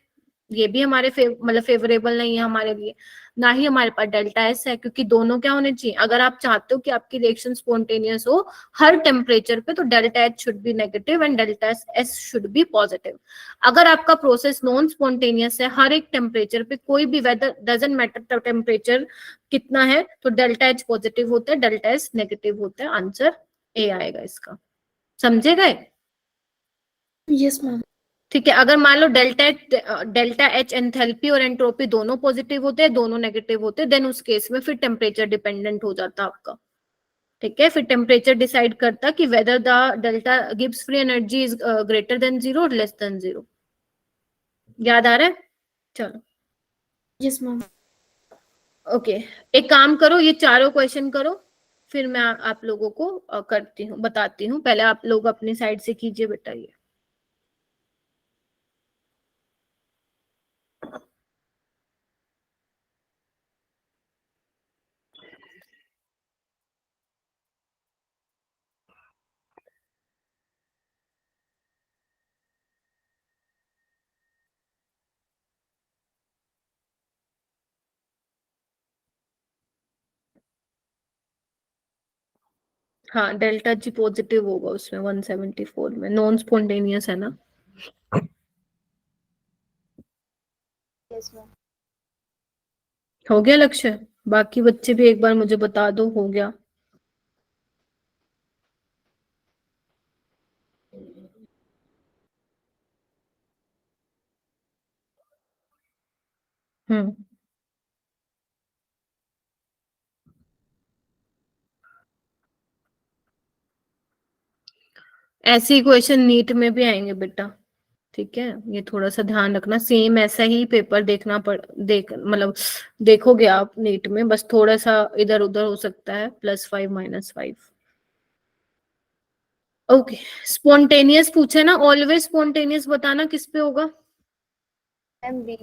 ये भी हमारे मतलब फेवरेबल नहीं है हमारे लिए, ना ही हमारे पास डेल्टा एस है, क्योंकि दोनों क्या होने चाहिए, अगर आप चाहते हो कि आपकी रिएक्शन स्पॉन्टेनियस हो हर टेम्परेचर पे, तो delta H should be negative and delta S should be positive. अगर आपका प्रोसेस नॉन स्पॉन्टेनियस है, हर एक टेम्परेचर पे, कोई भी वेदर डजंट मैटर टेम्परेचर कितना है, तो डेल्टा एच पॉजिटिव होता है, डेल्टा एस नेगेटिव होता है, आंसर ए आएगा इसका। समझे गए? Yes ma'am. ठीक है, अगर मान लो डेल्टा एच एंथैल्पी और एंट्रोपी दोनों पॉजिटिव होते हैं, दोनों नेगेटिव होते हैं, देन उस केस में फिर टेम्परेचर डिपेंडेंट हो जाता आपका। ठीक है, फिर टेम्परेचर डिसाइड करता कि whether the delta Gibbs free energy is greater than 0 और लेस देन 0। याद आ रहा है? चलो यस मैम। ओके, एक काम करो, ये चारों क्वेश्चन करो, फिर मैं आप लोगों को करती हूँ, बताती हूँ। पहले आप लोग अपनी साइड से कीजिए बेटा ये। हाँ, डेल्टा जी पॉजिटिव होगा उसमें 174 में, नॉन स्पॉन्टेनियस है ना। Yes ma'am. हो गया लक्ष्य? बाकी बच्चे भी एक बार मुझे बता दो, हो गया? हम्म, ऐसे ही क्वेश्चन नीट में भी आएंगे बेटा, ठीक है? ये थोड़ा सा ध्यान रखना, सेम ऐसा ही पेपर देखना मतलब देखोगे आप नीट में, बस थोड़ा सा इधर उधर हो सकता है, +5 -5। ओके, स्पॉन्टेनियस पूछे ना, ऑलवेज स्पॉन्टेनियस बताना किस पे होगा? Ma'am B.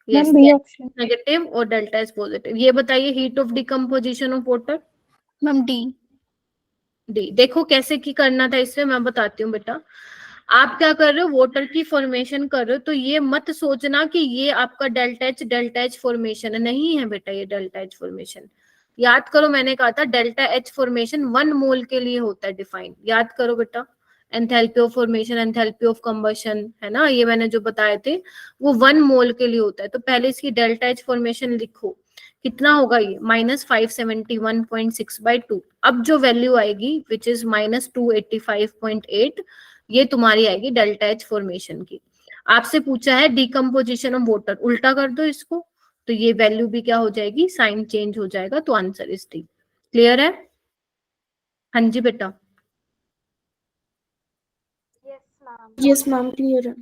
Yes, ma'am B option. Negative और डेल्टा इज पॉजिटिव। ये बताइए, heat of decomposition of water? Ma'am D. D. देखो कैसे की करना था इसमें, मैं बताती हूँ बेटा। आप क्या कर रहे हो, वाटर की फॉर्मेशन कर रहे हो, तो ये मत सोचना कि ये आपका डेल्टा एच फॉर्मेशन है, नहीं है बेटा ये डेल्टा एच फॉर्मेशन। याद करो, मैंने कहा था डेल्टा एच फॉर्मेशन 1 मोल के लिए होता है डिफाइन, याद करो बेटा। Enthalpy of formation, enthalpy of combustion, है ना, ये मैंने जो बताए थे, वो 1 मोल के लिए होता है। तो पहले इसकी डेल्टा एच फॉर्मेशन लिखो, कितना होगा ये, -571.6/2। अब जो वैल्यू आएगी विच इज -285.8, ये तुम्हारी आएगी डेल्टा एच फॉर्मेशन की। आपसे पूछा है डिकम्पोजिशन ऑफ वाटर, उल्टा कर दो इसको, तो ये वैल्यू भी क्या हो जाएगी, साइन चेंज हो जाएगा, तो आंसर इज डी। क्लियर है? हाँ जी बेटा। यस मैम क्लियर है।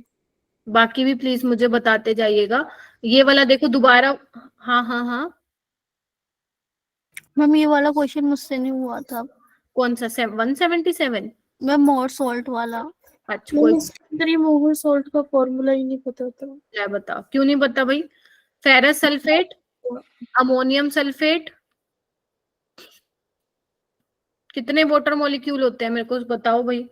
बाकी भी प्लीज मुझे बताते जाइएगा। ये वाला देखो दोबारा। हाँ हाँ हाँ। मैम ये वाला क्वेश्चन मुझसे नहीं हुआ था। कौन सा? 177? मैम मोर सॉल्ट वाला। अच्छा, कोई मैम इसके अंदर ये मोहर सॉल्ट का फॉर्मूला ही नहीं पता था। क्या, बताओ क्यों नहीं पता भाई? फेरस सल्फेट, अमोनियम सल्फेट, कितने वाटर मॉलिक्यूल होते हैं मेरे को बताओ भाई?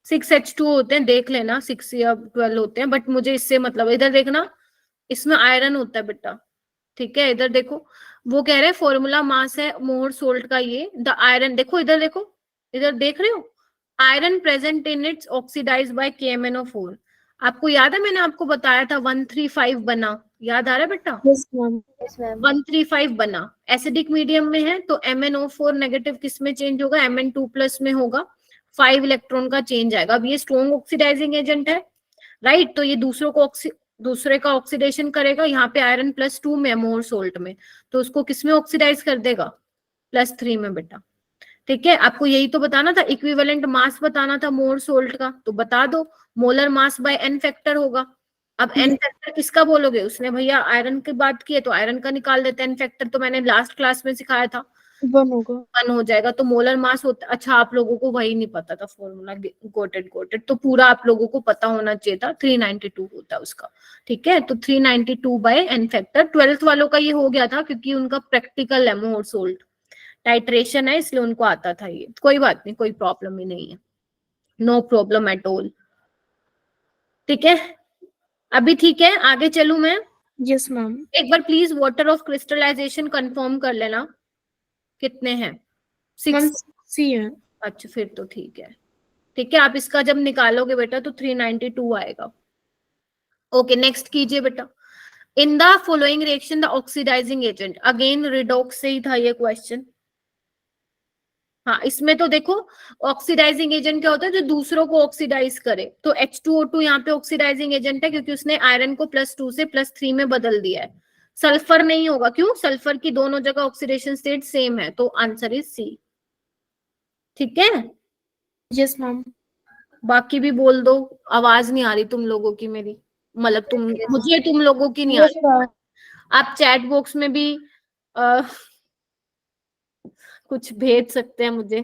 6H2 होते हैं, देख लेना, 6 या 12 होते हैं, बट मुझे इससे मतलब, इधर देखना, इसमें आयरन होता है बेटा, ठीक है? इधर देखो, वो कह रहे हैं फॉर्मूला मास है मोर सोल्ट का, ये द आयरन, देखो इधर देखो, इधर देख रहे हो, iron present in its oxidise by KMnO4। आपको याद है मैंने आपको बताया था 135 बना, याद आ रहा है बेटा? Yes ma'am. Yes ma'am. 135 बना, एसिडिक मीडियम में है, तो MnO4 नेगेटिव किस में चेंज होगा, Mn2+ में होगा, 5 इलेक्ट्रॉन का चेंज आएगा। अब ये स्ट्रॉन्ग ऑक्सीडाइजिंग एजेंट है, राइट? तो ये दूसरे का ऑक्सीडेशन करेगा, यहाँ पे आयरन +2 में, मोर सोल्ट में, तो उसको किस में ऑक्सीडाइज कर देगा, +3 में बेटा, ठीक है? आपको यही तो बताना था, इक्विवेलेंट मास बताना था मोर सोल्ट का, तो बता दो, molar mass by n factor होगा। अब n फैक्टर किसका बोलोगे, उसने भैया आयरन की बात की है तो आयरन का निकाल देते हैं n फैक्टर, तो मैंने लास्ट क्लास में सिखाया था, 1 होगा। 1 हो जाएगा। तो मोलर मास होता, अच्छा आप लोगों को वही नहीं पता था फॉर्मूला, गोटेड, तो पूरा आप लोगों को पता होना चाहिए था, 392 होता है उसका, ठीक है? तो 392 बाय n फैक्टर, 12th वालों का ये हो गया था क्योंकि उनका प्रैक्टिकल है, मोर सोल्ट टाइट्रेशन है, इसलिए उनको आता था ये, कोई बात नहीं, कोई प्रॉब्लम ही नहीं है, नो प्रॉब्लम एट ऑल, ठीक है? अभी ठीक है, आगे चलूं मैं? Yes ma'am. एक बार please water of crystallisation confirm कर लेना, कितने हैं? मैम 6। सी है। अच्छा फिर तो ठीक है, ठीक है? आप इसका जब निकालोगे बेटा तो 392 आएगा। ओके, नेक्स्ट कीजिए बेटा। In the following reaction the oxidising agent, again redox से ही था ये क्वेश्चन। हाँ, इसमें तो देखो, ऑक्सीडाइजिंग एजेंट क्या होता है, जो दूसरों को ऑक्सीडाइज करे, तो H2O2 यहाँ पे ऑक्सीडाइजिंग एजेंट है क्योंकि उसने आयरन को +2 से +3 में बदल दिया है। सल्फर नहीं होगा, क्यों? सल्फर की दोनों जगह ऑक्सीडेशन स्टेट सेम है, तो आंसर इज सी, ठीक है? Yes ma'am. बाकी भी बोल दो, आवाज नहीं आ रही तुम लोगों की मेरी। मतलब मुझे तुम लोगों की नहीं यस आती। मैम। आप चैट बॉक्स में भी आ, कुछ भेज सकते हैं मुझे,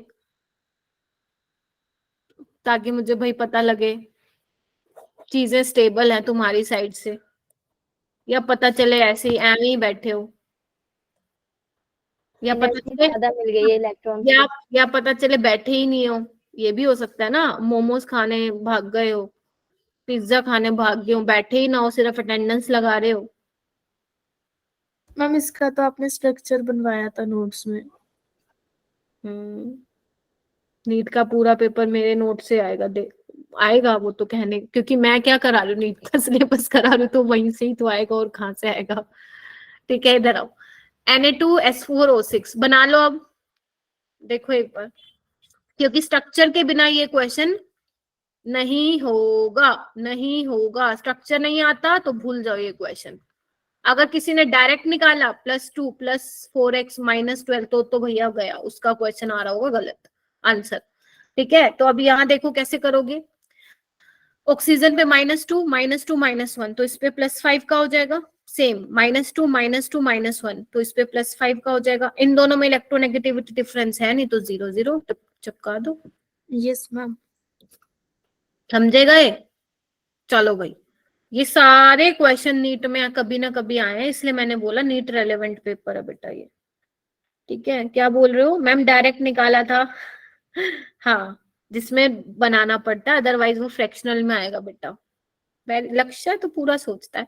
ताकि मुझे भाई पता लगे चीजें स्टेबल हैं तुम्हारी साइड से, या पता चले ऐसे ही एम ही बैठे हो, या पता एनर्जी चले ज्यादा मिल गई है इलेक्ट्रॉन से। या पता चले बैठे ही नहीं हो। ये भी हो सकता है ना, मोमोज खाने भाग गए हो, पिज्जा खाने भाग गए हो, बैठे ही ना हो, सिर्फ अटेंडेंस लगा रहे हो। मैम इसका तो आपने स्ट्रक्चर बनवाया था नोट्स में। नीट का पूरा पेपर मेरे नोट से आएगा, आएगा वो तो कहने, क्योंकि मैं क्या करा रही हूँ, नीट का सिलेबस करा रही हूँ, तो वहीं से ही तो आएगा, और कहाँ से आएगा। ठीक है, इधर आओ। Na2S4O6 बना लो अब, देखो एक बार, क्योंकि स्ट्रक्चर के बिना ये क्वेश्चन नहीं होगा, नहीं होगा। स्ट्रक्चर नहीं आता तो भूल जाओ ये क्वेश्चन। अगर किसी ने डायरेक्ट निकाला +2 +4x -12 तो भैया गया, उसका क्वेश्चन आ रहा होगा गलत आंसर। ठीक है, तो अब यहाँ देखो कैसे करोगे। ऑक्सीजन पे -2 -2 -1, तो इस पे +5 का हो जाएगा। सेम -2 -2 -1, तो इस पे +5 का हो जाएगा। इन दोनों में इलेक्ट्रोनेगेटिविटी डिफरेंस है नहीं, तो 0 0 चिपका दो। Yes ma'am. समझे गए? चलो भाई, ये सारे क्वेश्चन नीट में कभी ना कभी आए हैं, इसलिए मैंने बोला नीट रेलेवेंट पेपर है बेटा ये। ठीक है, क्या बोल रहे हो मैम? डायरेक्ट निकाला था। हाँ, जिसमें बनाना पड़ता है, अदरवाइज वो फ्रैक्शनल में आएगा बेटा। लक्ष्य तो पूरा सोचता है।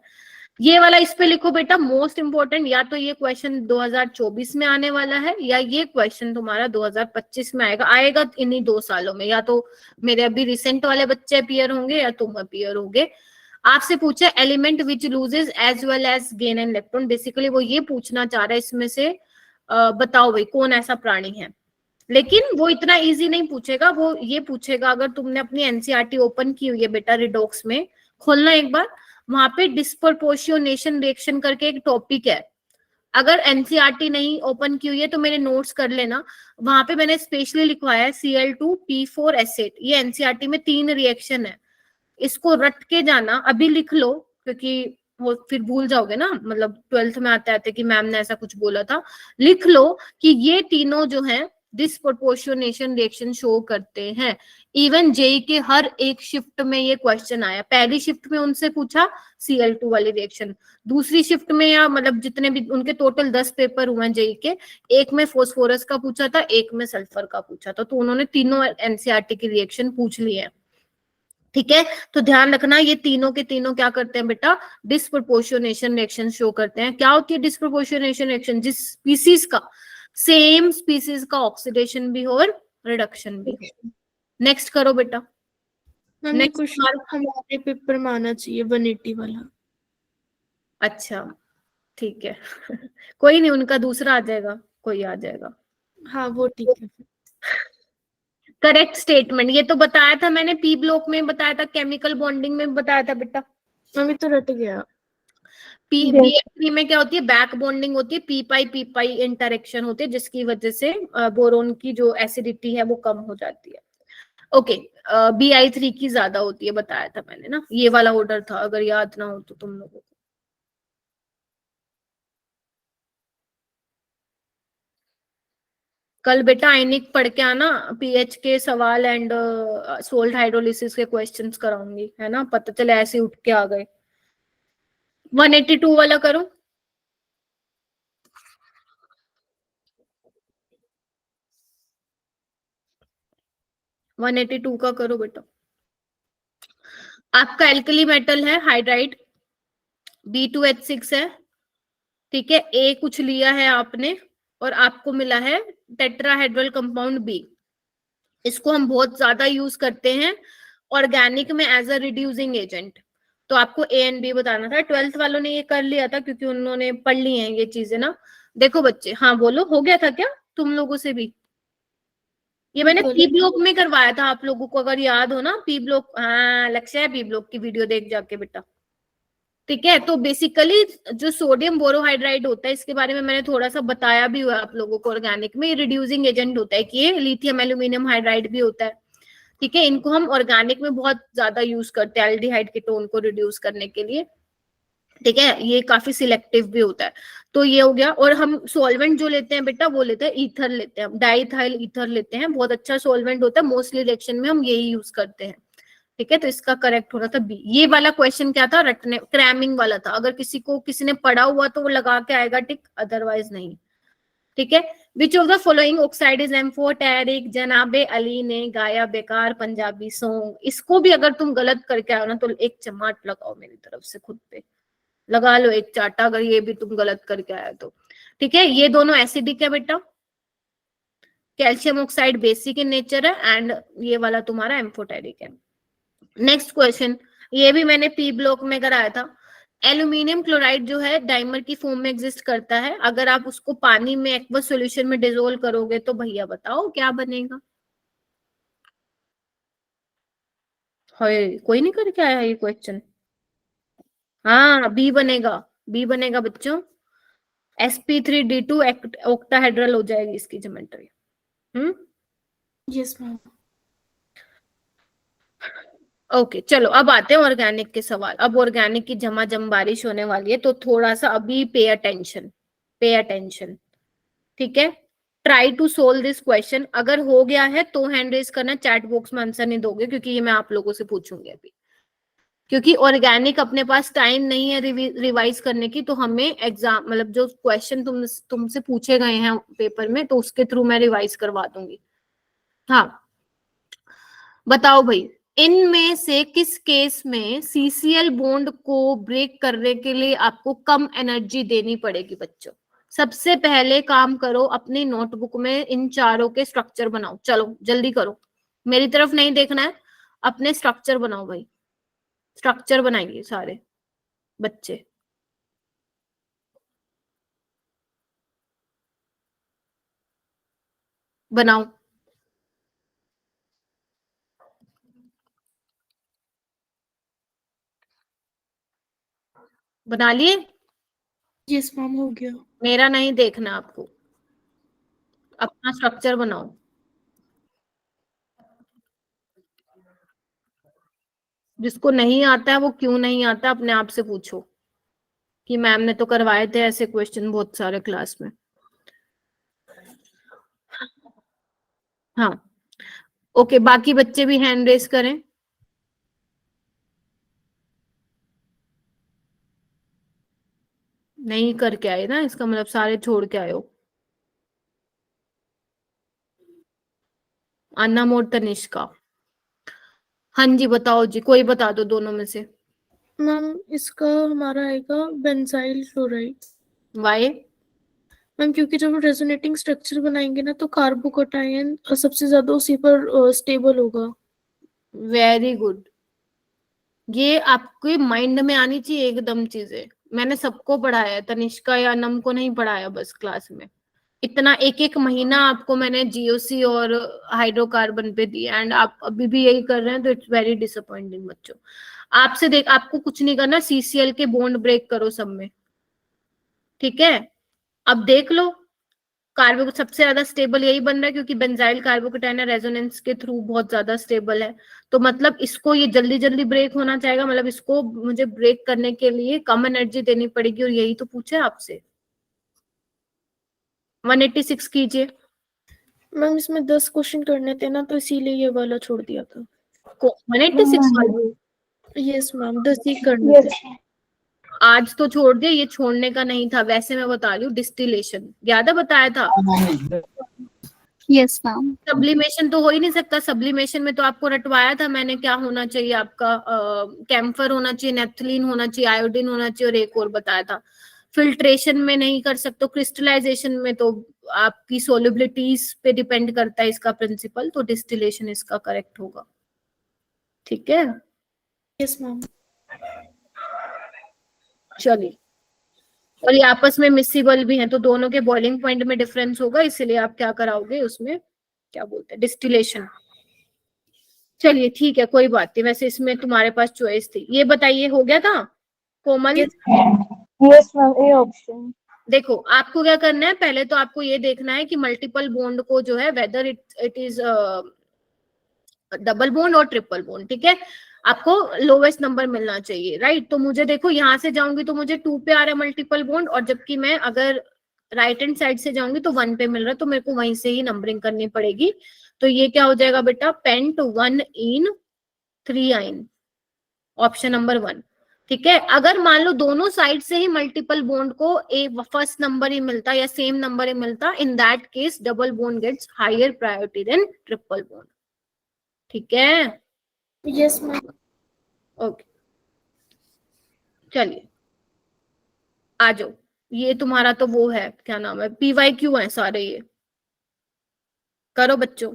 ये वाला इस पे लिखो बेटा, मोस्ट इंपोर्टेंट। या तो ये क्वेश्चन 2024 में आने वाला है, या ये क्वेश्चन तुम्हारा 2025 में आएगा। आएगा इन्हीं 2 सालों में, या तो मेरे अभी रिसेंट वाले बच्चे अपीयर होंगे, या तुम अपीयर होगे। आपसे पूछे element which loses as well as gain an electron. Basically वो ये पूछना चाह रहा है इसमें से बताओ भाई कौन ऐसा प्राणी है। लेकिन वो इतना इजी नहीं पूछेगा, वो ये पूछेगा, अगर तुमने अपनी एनसीईआरटी ओपन की हुई है बेटा, रिडॉक्स में खोलना एक बार, वहां पे डिस्प्रोपोर्शनेशन रिएक्शन करके एक टॉपिक है। अगर एनसीईआरटी नहीं ओपन की हुई है तो मेरे नोट्स कर लेना, वहां पे मैंने स्पेशली लिखवाया है Cl2P4S8। ये एनसीईआरटी में 3 रिएक्शन है, इसको रट के जाना, अभी लिख लो, क्योंकि वो फिर भूल जाओगे ना, मतलब 12th में आते आते कि मैम ने ऐसा कुछ बोला था। लिख लो कि ये तीनों जो हैं डिस्प्रोपोर्शनेशन रिएक्शन शो करते हैं। इवन जेई के हर एक शिफ्ट में ये क्वेश्चन आया। पहली शिफ्ट में उनसे पूछा Cl2 वाली रिएक्शन, दूसरी शिफ्ट में, या मतलब जितने भी उनके टोटल 10 पेपर हुए हैं जेई के, एक में फोस्फोरस का पूछा था, एक में सल्फर का पूछा था, तो उन्होंने तीनों एनसीईआरटी की रिएक्शन पूछ ली है। ठीक है, तो ध्यान रखना, ये तीनों के तीनों क्या करते हैं बेटा, डिस्प्रोपोर्शनेशन रिएक्शन शो करते हैं। क्या होती है डिस्प्रोपोर्शनेशन रिएक्शन? जिस स्पीसीज का, सेम स्पीसीज का ऑक्सीडेशन भी हो और रिडक्शन भी हो। नेक्स्ट करो बेटा। मैम ये नेक्स्ट क्वेश्चन हमारे पेपर में आना चाहिए 180 वाला। अच्छा ठीक है। कोई नहीं, उनका दूसरा आ जाएगा, कोई आ जाएगा। हाँ वो ठीक है। करेक्ट स्टेटमेंट, ये तो बताया था मैंने, पी ब्लॉक में बताया था, केमिकल बॉन्डिंग में बताया था बेटा। मम्मी तो रट गया। BF3 में क्या होती है, बैक बॉन्डिंग होती है, पी पाई इंटरेक्शन होती है, जिसकी वजह से बोरोन की जो एसिडिटी है वो कम हो जाती है। ओके, Bi3 की ज्यादा होती है, बताया था मैंने ना, ये वाला ऑर्डर था, अगर याद ना हो तो तुम लोगों को। कल बेटा आयनिक पढ़ के आना, पीएच के सवाल एंड सोल्ट हाइड्रोलिसिस के क्वेश्चंस कराऊंगी, है ना, पता चले ऐसे उठ के आ गए। 182 वाला करो। वन 182 का करो बेटा। आपका एल्कली मेटल है हाइड्राइड, B2H6 है। ठीक है, A कुछ लिया है आपने, और आपको मिला है टेट्राहेड्रल कंपाउंड B। इसको हम बहुत ज्यादा यूज करते हैं ऑर्गेनिक में एज अ रिड्यूसिंग एजेंट। तो आपको A एंड B बताना था। 12th वालों ने ये कर लिया था, क्योंकि उन्होंने पढ़ ली हैं ये चीजें ना। देखो बच्चे, हाँ बोलो, हो गया था क्या तुम लोगों से भी? ये मैंने पी ब्लॉक में करवाया था आप लोगों को, अगर याद हो ना, पी ब्लॉक। हाँ, लक्ष्य है, पी ब्लॉक की वीडियो देख जाके बेटा। ठीक है, तो बेसिकली जो सोडियम बोरोहाइड्राइड होता है, इसके बारे में मैंने थोड़ा सा बताया भी हुआ आप लोगों को। ऑर्गेनिक में रिड्यूसिंग एजेंट होता है, कि ये लिथियम एल्यूमिनियम हाइड्राइड भी होता है। ठीक है, इनको हम ऑर्गेनिक में बहुत ज्यादा यूज करते हैं एल्डिहाइड कीटोन को रिड्यूस करने के लिए। ठीक है, ये काफी सिलेक्टिव भी होता है। तो ये हो गया। और हम सॉल्वेंट जो लेते हैं बेटा वो लेते हैं ईथर लेते हैं, हम डाइथाइल ईथर लेते हैं, बहुत अच्छा सॉल्वेंट होता है, मोस्टली रिएक्शन में हम यही यूज करते हैं। ठीक है, तो इसका करेक्ट होना था बी। ये वाला क्वेश्चन क्या था, रटने क्रैमिंग वाला था, अगर किसी ने पढ़ा हुआ तो वो लगा के आएगा टिक, अदरवाइज नहीं। ठीक है, which of the following oxide is amphoteric, जनाबे अली ने गाया बेकार पंजाबी सॉन्ग। इसको भी अगर तुम गलत करके आओ ना तो एक चमाट लगाओ मेरी तरफ से, खुद पे लगा लो एक चाटा, अगर ये भी तुम गलत करके आया तो। ठीक है, ये दोनों एसिडिक है बेटा, calcium oxide basic in nature है, एंड ये वाला तुम्हारा एम्फोटेरिक है। नेक्स्ट क्वेश्चन, ये भी मैंने पी ब्लॉक में कराया था। एल्यूमिनियम क्लोराइड जो है डाइमर की फॉर्म में एग्जिस्ट करता है, अगर आप उसको पानी में एक्वस सॉल्यूशन में डिसोल्व करोगे तो भैया बताओ क्या बनेगा। हाय, कोई नहीं करके आया ये क्वेश्चन। हाँ, बी बनेगा, बी बनेगा बच्चों, sp3d2 ऑक्टाहेड्रल हो जाएगी इसकी ज्योमेट्री। Yes ma'am. ओके चलो, अब आते हैं ऑर्गेनिक के सवाल। अब ऑर्गेनिक की झमाझम बारिश होने वाली है, तो थोड़ा सा अभी पे अटेंशन, पे अटेंशन। ठीक है, try to solve this question. अगर हो गया है तो हैंड रेज करना, चैट बॉक्स में आंसर नहीं दोगे क्योंकि ये मैं आप लोगों से पूछूंगी अभी, क्योंकि ऑर्गेनिक अपने पास टाइम नहीं है रिवाइज करने की, तो हमें एग्जाम मतलब जो क्वेश्चन तुमसे पूछे गए हैं पेपर में तो उसके थ्रू मैं रिवाइज करवा दूंगी। हाँ बताओ भाई, इनमें से किस केस में सीसीएल बॉन्ड को ब्रेक करने के लिए आपको कम एनर्जी देनी पड़ेगी बच्चों। सबसे पहले काम करो, अपनी नोटबुक में इन चारों के स्ट्रक्चर बनाओ। चलो जल्दी करो, मेरी तरफ नहीं देखना है, अपने स्ट्रक्चर बनाओ भाई, स्ट्रक्चर बनाएंगे सारे बच्चे। बनाओ, बना लिए? यस मैम, हो गया। मेरा नहीं देखना आपको, अपना स्ट्रक्चर बनाओ। जिसको नहीं आता है वो क्यों नहीं आता अपने आप से पूछो कि मैम ने तो करवाए थे ऐसे क्वेश्चन बहुत सारे क्लास में। हाँ ओके, बाकी बच्चे भी हैंड रेस करें। नहीं करके आए ना, इसका मतलब सारे छोड़ के आए हो। अन्ना मोर तनिष्का, हाँ जी बताओ जी, कोई बता दो दोनों में से। मैम इसका हमारा आएगा बेंजाइल क्लोराइड। वाई? मैम क्योंकि जब हम रेजोनेटिंग स्ट्रक्चर बनाएंगे ना तो कार्बोकैटायन सबसे ज्यादा उसी पर स्टेबल होगा। वेरी गुड, ये आपके माइंड में आनी चाहिए एकदम चीजें। मैंने सबको पढ़ाया है, तनिष्का या नम को नहीं पढ़ाया बस क्लास में। इतना एक एक महीना आपको मैंने जीओसी और हाइड्रोकार्बन पे दिया एंड आप अभी भी यही कर रहे हैं, तो इट्स वेरी डिसअपॉइंटिंग बच्चों। आपसे देख, आपको कुछ नहीं करना, सीसीएल के बॉन्ड ब्रेक करो सब में। ठीक है, अब देख लो, कार्बो सबसे ज्यादा स्टेबल यही बन रहा है क्योंकि बेंजाइल कार्बोकैटायन रेजोनेंस के थ्रू बहुत ज्यादा स्टेबल है। तो मतलब इसको ये जल्दी जल्दी ब्रेक होना चाहेगा, मतलब इसको मुझे ब्रेक करने के लिए कम एनर्जी देनी पड़ेगी, और यही तो पूछे आपसे। 186 कीजिए। मैम इसमें 10 क्वेश्चन करने थे ना तो इसीलिए ये वाला छोड़ दिया था। 186 वाली? यस मैम, 10 ही करने थे। आज तो छोड़ दिया, ये छोड़ने का नहीं था। वैसे मैं बता रही हूँ, डिस्टिलेशन याद है बताया था। Yes ma'am. सब्लिमेशन तो हो ही नहीं सकता, सब्लिमेशन में तो आपको रटवाया था मैंने क्या होना चाहिए आपका, कैम्फर होना चाहिए, नेफ्थलीन होना चाहिए, आयोडीन होना चाहिए, और एक और बताया था। फिल्ट्रेशन में नहीं कर सकते, क्रिस्टलाइजेशन में तो आपकी सोलिबिलिटीज पे डिपेंड करता है इसका प्रिंसिपल, तो डिस्टिलेशन इसका करेक्ट होगा। ठीक है, यस मैम। चलिए, और ये आपस में मिसिबल भी हैं, तो दोनों के बॉइलिंग पॉइंट में डिफरेंस होगा, इसलिए आप क्या कराओगे उसमें, क्या बोलते हैं, डिस्टिलेशन। चलिए ठीक है, कोई बात नहीं, वैसे इसमें तुम्हारे पास चॉइस थी। ये बताइए, हो गया था Komal? Yes ma'am, a option. देखो आपको क्या करना है, पहले तो आपको ये देखना है कि मल्टीपल बॉन्ड को जो है whether it is double bond और ट्रिपल बॉन्ड, ठीक है। आपको लोवेस्ट नंबर मिलना चाहिए, राइट। तो मुझे देखो यहाँ से जाऊंगी तो मुझे 2 पे आ रहा है मल्टीपल बॉन्ड, और जबकि मैं अगर राइट हैंड साइड से जाऊंगी तो 1 पे मिल रहा है, तो मेरे को वहीं से ही नंबरिंग करनी पड़ेगी। तो ये क्या हो जाएगा बेटा, पेंट 1 इन 3 आइन, ऑप्शन नंबर 1, ठीक है। अगर मान लो दोनों साइड से ही मल्टीपल बॉन्ड को फर्स्ट नंबर ही मिलता या सेम नंबर ही मिलता, in that case double bond gets higher priority than triple bond, ठीक है। Yes ma'am. ओके, चलिए आ जाओ। ये तुम्हारा तो वो है, क्या नाम है, PYQ है सारे, ये करो बच्चों।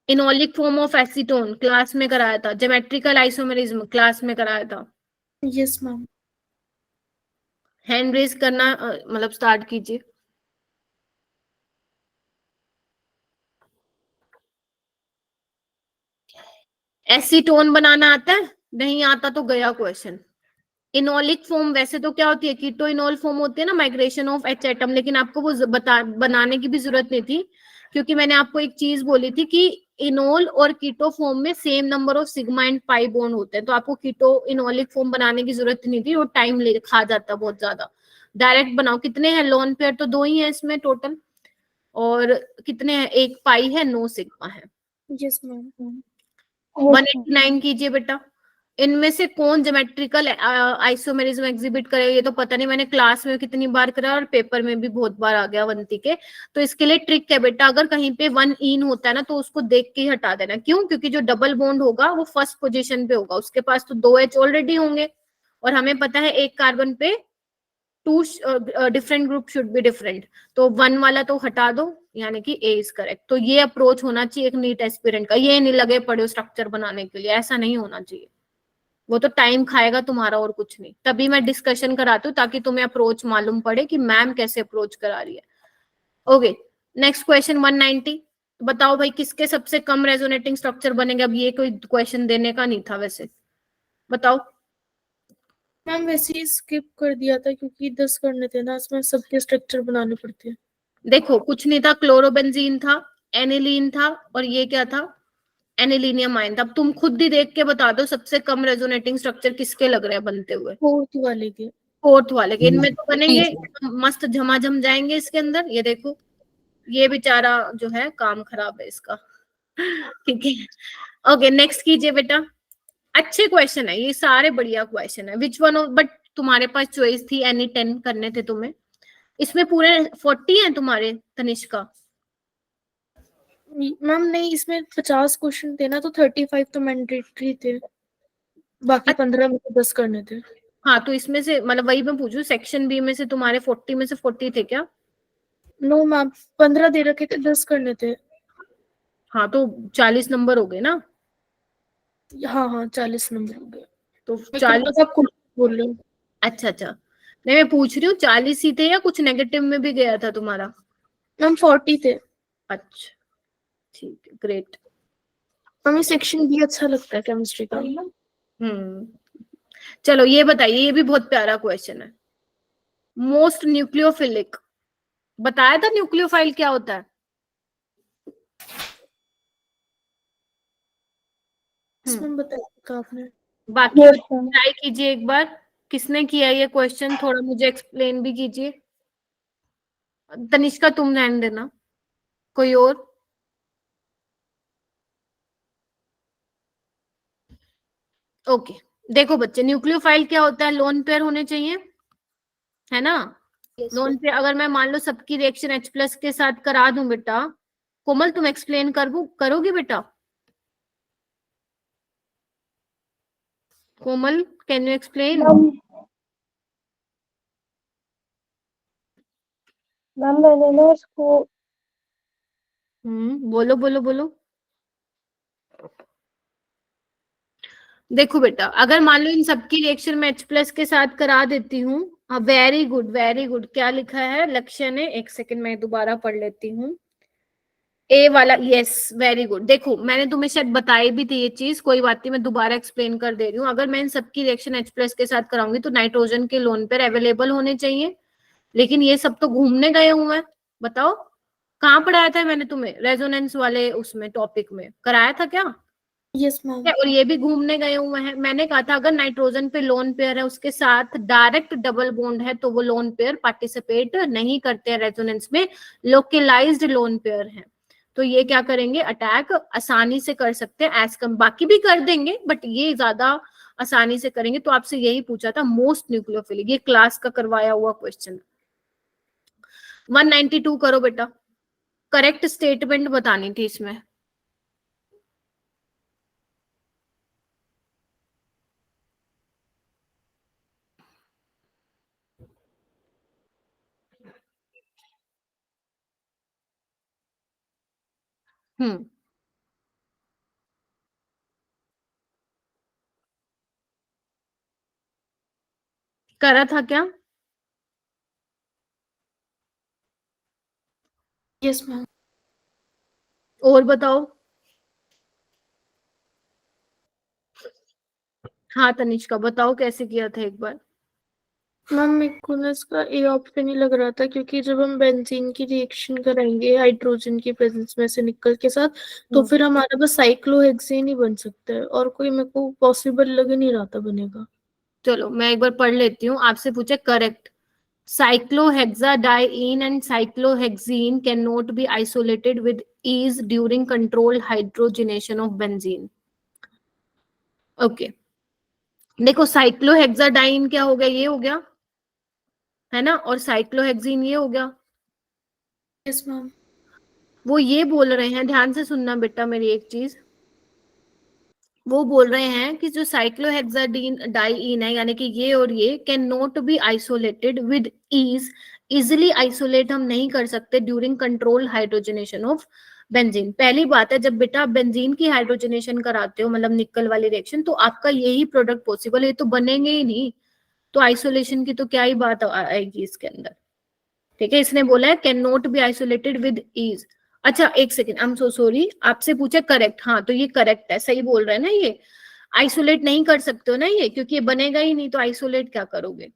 Enolic form of acetone class में कराया था, ज्योमेट्रिकल आइसोमेरिज्म क्लास में कराया था। Yes ma'am. हैंड रेज करना मतलब स्टार्ट कीजिए। एसीटोन बनाना आता है, नहीं आता तो गया क्वेश्चन। इनोलिक फॉर्म वैसे तो क्या होती है, कीटो इनोल फॉर्म होती है ना, माइग्रेशन ऑफ H एटम, लेकिन आपको वो बनाने की भी जरूरत नहीं थी, क्योंकि मैंने आपको एक चीज बोली थी कि इनोल और कीटो फॉर्म में same number of sigma and pi bond होते हैं, तो आपको कीटो इनोलिक फॉर्म बनाने की जरूरत नहीं थी, वो टाइम ले खा जाता बहुत ज्यादा। डायरेक्ट बनाओ। कितने हैं लोन पेयर, तो 2 ही है इसमें टोटल, और कितने हैं, 1 पाई है, 9 सिग्मा है। Yes ma'am. 189 कीजिए बेटा। इनमें से कौन ज्योमेट्रिकल आइसोमेरिज्म एग्जिबिट करेगा, ये तो पता नहीं, मैंने क्लास में कितनी बार करा और पेपर में भी बहुत बार आ गया वंती के। तो इसके लिए ट्रिक है बेटा, अगर कहीं पे 1 इन होता है ना, तो उसको देख के ही हटा देना। क्यों? क्योंकि जो डबल बॉन्ड होगा वो फर्स्ट पोजीशन पे होगा, उसके पास तो 2 H ऑलरेडी होंगे, और हमें पता है एक कार्बन पे 2 different group should be different, तो 1 वाला तो हटा दो, यानी कि A इज करेक्ट। तो ये अप्रोच होना चाहिए एक नीट एस्पिरेंट का, ये नहीं लगे पड़े स्ट्रक्चर बनाने के लिए, ऐसा नहीं होना चाहिए, वो तो टाइम खाएगा तुम्हारा और कुछ नहीं। तभी मैं डिस्कशन कराती हूँ ताकि तुम्हें अप्रोच मालूम पड़े कि मैम कैसे अप्रोच करा रही है। Okay, next question 190। बताओ भाई किसके सबसे कम रेजोनेटिंग स्ट्रक्चर बनेगा। अब ये कोई क्वेश्चन देने का नहीं था वैसे, बताओ। मैम वैसे ही स्किप कर दिया था क्योंकि 10 करने थे ना, इसमें सबके स्ट्रक्चर बनाने पड़ते हैं। देखो कुछ नहीं था, क्लोरोबेंजीन था, एनिलीन था, और ये क्या था, एनिलीनियम आयन था। अब तुम खुद ही देख के बता दो सबसे कम रेजोनेटिंग स्ट्रक्चर किसके लग रहे हैं बनते हुए। फोर्थ वाले के। फोर्थ वाले के। इनमें तो बनेंगे, मस्त झमाझम जाएंगे इसके अंदर। ये देखो, ये बेचारा जो है काम खराब है इसका, ठीक है। ओके, नेक्स्ट कीजिए बेटा। अच्छे क्वेश्चन है ये, सारे बढ़िया क्वेश्चन है। विच वन ऑफ, बट तुम्हारे पास चॉइस थी, एनी 10 करने थे तुम्हें। इसमें पूरे 40 हैं तुम्हारे तनिष्का। मैम नहीं, इसमें 50 क्वेश्चन थे ना, तो 35 तो मैंडेटरी थे, बाकी 15 में से 10 करने थे। हाँ, तो इसमें से मतलब वही मैं पूछू, सेक्शन बी में से तुम्हारे 40 में से 40 थे क्या? नो मैम, 15 दे रखे थे, 10 करने थे। हाँ, तो 40 नंबर हो गए ना। हाँ हाँ, 40 नंबर हो गए। तो 40 आप कुछ बोल रहे हो। अच्छा अच्छा, नहीं मैं पूछ रही हूँ 40 ही थे या कुछ नेगेटिव में भी गया था तुम्हारा? मैम 40 थे। अच्छा, ठीक है, ग्रेट। हमें सेक्शन बी अच्छा लगता है केमिस्ट्री का। चलो ये बताइए, ये भी बहुत प्यारा क्वेश्चन है। मोस्ट न्यूक्लियोफिलिक, बताया था न्यूक्लियोफाइल क्या होता है? इसमें बताया आपने। बाकी ट्राई कीजिए एक बार। किसने किया ये क्वेश्चन, थोड़ा मुझे एक्सप्लेन भी कीजिए। तनिष्का तुम ध्यान देना, कोई और? ओके, देखो बच्चे, न्यूक्लियोफाइल क्या होता है, लोन पेयर होने चाहिए, है ना। Yes, लोन पेयर अगर मैं मान लो सबकी रिएक्शन H+ के साथ करा दूं बेटा, कोमल तुम एक्सप्लेन करोगी बेटा? कोमल, कैन यू एक्सप्लेन? मैम मैंने ना उसको बोलो बोलो बोलो। देखो बेटा, अगर मान लो इन सबकी रिएक्शन में H+ के साथ करा देती हूँ, हाँ वेरी गुड वेरी गुड। क्या लिखा है लक्ष्य ने, एक सेकंड मैं दोबारा पढ़ लेती हूँ। ए वाला, यस वेरी गुड। देखो मैंने तुम्हें शायद बताई भी थी ये चीज, कोई बात नहीं, मैं दोबारा एक्सप्लेन कर दे रही हूँ। अगर मैं इन सबकी रिएक्शन H+ के साथ कराऊंगी तो नाइट्रोजन के लोन पेयर अवेलेबल होने चाहिए, लेकिन ये सब तो घूमने गए हुए हैं, बताओ। कहाँ पढ़ाया था मैंने तुम्हें? रेजोनेंस वाले उसमें टॉपिक में कराया था क्या? Yes ma'am. और ये भी घूमने गए हुए हैं। मैंने कहा था अगर नाइट्रोजन पे लोन पेयर है उसके साथ डायरेक्ट डबल बॉन्ड है तो वो लोन पेयर पार्टिसिपेट नहीं करते हैं रेजोनेंस में, लोकलाइज्ड लोन पेयर है। तो ये क्या करेंगे, अटैक आसानी से कर सकते हैं एज कम, बाकी भी कर देंगे बट ये ज्यादा आसानी से करेंगे। तो आपसे यही पूछा था मोस्ट न्यूक्लियोफिलिक, ये क्लास का करवाया हुआ क्वेश्चन। 192 करो बेटा, करेक्ट स्टेटमेंट बतानी थी इसमें। हम्म, करा था क्या? Yes ma'am. और बताओ। हाँ तनिष्का बताओ कैसे किया था एक बार। मैम मेरे को ना इसका ए ऑप्शन ही लग रहा था, क्योंकि जब हम बेंजीन की रिएक्शन कराएंगे हाइड्रोजन की प्रेजेंस में से निकल के साथ, तो फिर हमारा बस साइक्लोहेक्सेन ही बन सकता है, और कोई मेरे को पॉसिबल लग ही नहीं रहा था बनेगा। चलो मैं एक बार पढ़ लेती हूँ, आपसे पूछे correct. Cyclohexadiene and cyclohexene cannot be isolated with ease during controlled hydrogenation of benzene. Okay. देखो साइक्लोहेक्साडाइन क्या हो गया, ये हो गया है ना, और साइक्लोहेक्सीन ये हो गया। Yes ma'am. वो ये बोल रहे हैं, ध्यान से सुनना बेटा मेरी एक चीज, वो बोल रहे हैं कि जो साइक्लोहेक्साडीन डाइइन है यानी कि ये और ये can not be isolated with ease, easily isolate हम नहीं कर सकते during control hydrogenation of benzene. पहली बात है, जब बेटा आप बेंजीन की हाइड्रोजनेशन कराते हो मतलब निकल वाली रिएक्शन, तो आपका यही प्रोडक्ट पॉसिबल है, तो बनेंगे ही नहीं, तो आइसोलेशन की तो क्या ही बात आएगी इसके अंदर। ठीक है, इसने बोला है can not be isolated with ease. अच्छा एक second, I am so sorry, आपसे पूछे करेक्ट, हाँ तो ये करेक्ट है, सही बोल रहे हैं ना, ये आइसोलेट नहीं कर सकते हो ना ये, क्योंकि ये बनेगा ही नहीं, तो आइसोलेट क्या करोगे,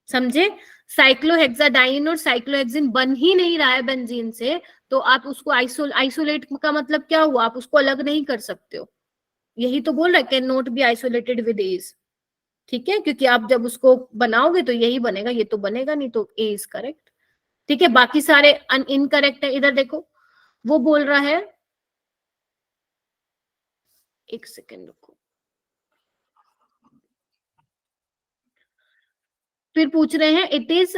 समझे? साइक्लोहेक्साडाइन और साइक्लोहेक्सिन बन ही नहीं रहा है बेंजीन से, तो आप उसको आइसोलेट का मतलब क्या हुआ, आप उसको अलग नहीं कर सकते हो, यही तो बोल रहा है can not be isolated with ease. ठीक है, क्योंकि आप जब उसको बनाओगे तो यही बनेगा, ये तो बनेगा नहीं, तो ए इज करेक्ट। ठीक है, बाकी सारे इनकरेक्ट है। इधर देखो, वो बोल रहा है, एक सेकेंड रुको, फिर पूछ रहे हैं इट इज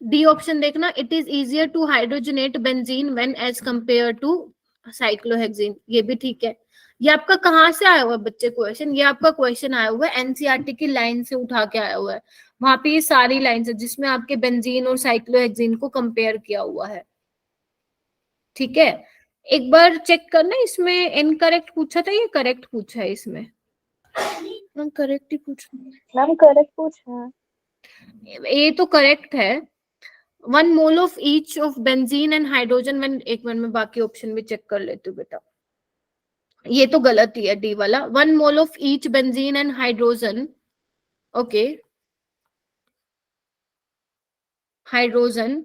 डी ऑप्शन देखना, it is easier to hydrogenate benzene when as compare to cyclohexene, ये भी ठीक है। ये आपका कहाँ से आया हुआ है बच्चे क्वेश्चन, ये आपका क्वेश्चन आया हुआ है एनसीईआरटी की लाइन से उठा के आया हुआ है, वहां पे ये सारी लाइन है जिसमें आपके बेंजीन और साइक्लोहेक्सीन को कंपेयर किया हुआ है। ठीक है, एक बार चेक करना, इसमें इनकरेक्ट पूछा था ये करेक्ट पूछा है इसमें? मैम करेक्ट ही पूछ रही हूँ। मैम करेक्ट पूछा है। ये तो करेक्ट है। 1 mole of each of benzene and hydrogen when, एक मिनट में बाकी ऑप्शन भी चेक कर लेती हूँ बेटा, ये तो गलत ही है डी वाला। 1 mole of each benzene and hydrogen, okay, hydrogen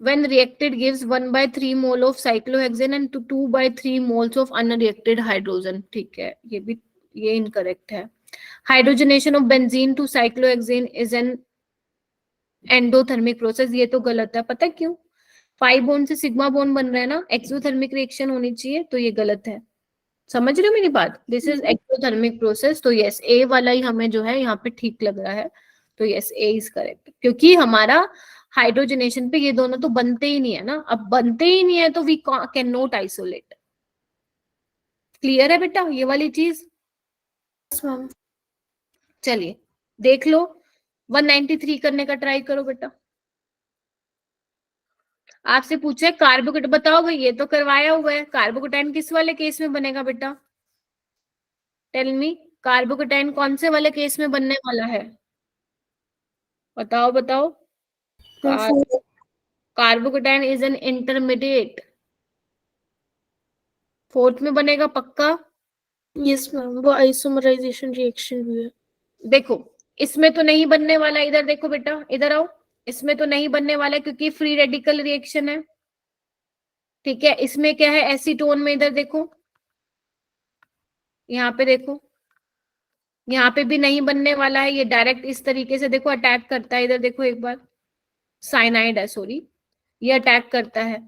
when reacted gives 1/3 mole of cyclohexane and 2/3 moles of unreacted hydrogen। ठीक है, ये भी ये इनकरेक्ट है। Hydrogenation of benzene to cyclohexane is an endothermic process, ये तो गलत है, पता है क्यों? 5 बॉन्ड से सिग्मा बॉन्ड बन रहा है ना, एक्सोथर्मिक रिएक्शन होनी चाहिए, तो ये गलत है। समझ रहे हो मेरी बात, दिस इज एक्सोथर्मिक प्रोसेस, तो यस ए वाला ही हमें जो है यहाँ पे ठीक लग रहा है, तो यस ए इज करेक्ट, क्योंकि हमारा हाइड्रोजनेशन पे ये दोनों तो बनते ही नहीं है ना, अब बनते ही नहीं है तो we can not isolate. Clear है बेटा ये वाली चीज? Yes ma'am. चलिए देख लो, 193 करने का ट्राई करो बेटा। आपसे पूछे कार्बोकेट, बताओ भाई, ये तो करवाया हुआ है, कार्बोकेटाइन किस वाले केस में बनेगा बेटा? टेल मी, कार्बोकेटाइन कौन से वाले केस में बनने वाला है, बताओ बताओ। Carbocation is an intermediate, 4th में बनेगा पक्का? यस मैम, वो आइसोमराइजेशन रिएक्शन भी है। देखो इसमें तो नहीं बनने वाला, इधर देखो बेटा, इधर आओ, इसमें तो नहीं बनने वाला क्योंकि फ्री रेडिकल रिएक्शन है, ठीक है, इसमें क्या है एसीटोन में, इधर देखो, यहाँ पे देखो, यहाँ पे भी नहीं बनने वाला है, ये डायरेक्ट इस तरीके से देखो अटैक करता है, इधर देखो एक बार, साइनाइड है सॉरी, ये अटैक करता है,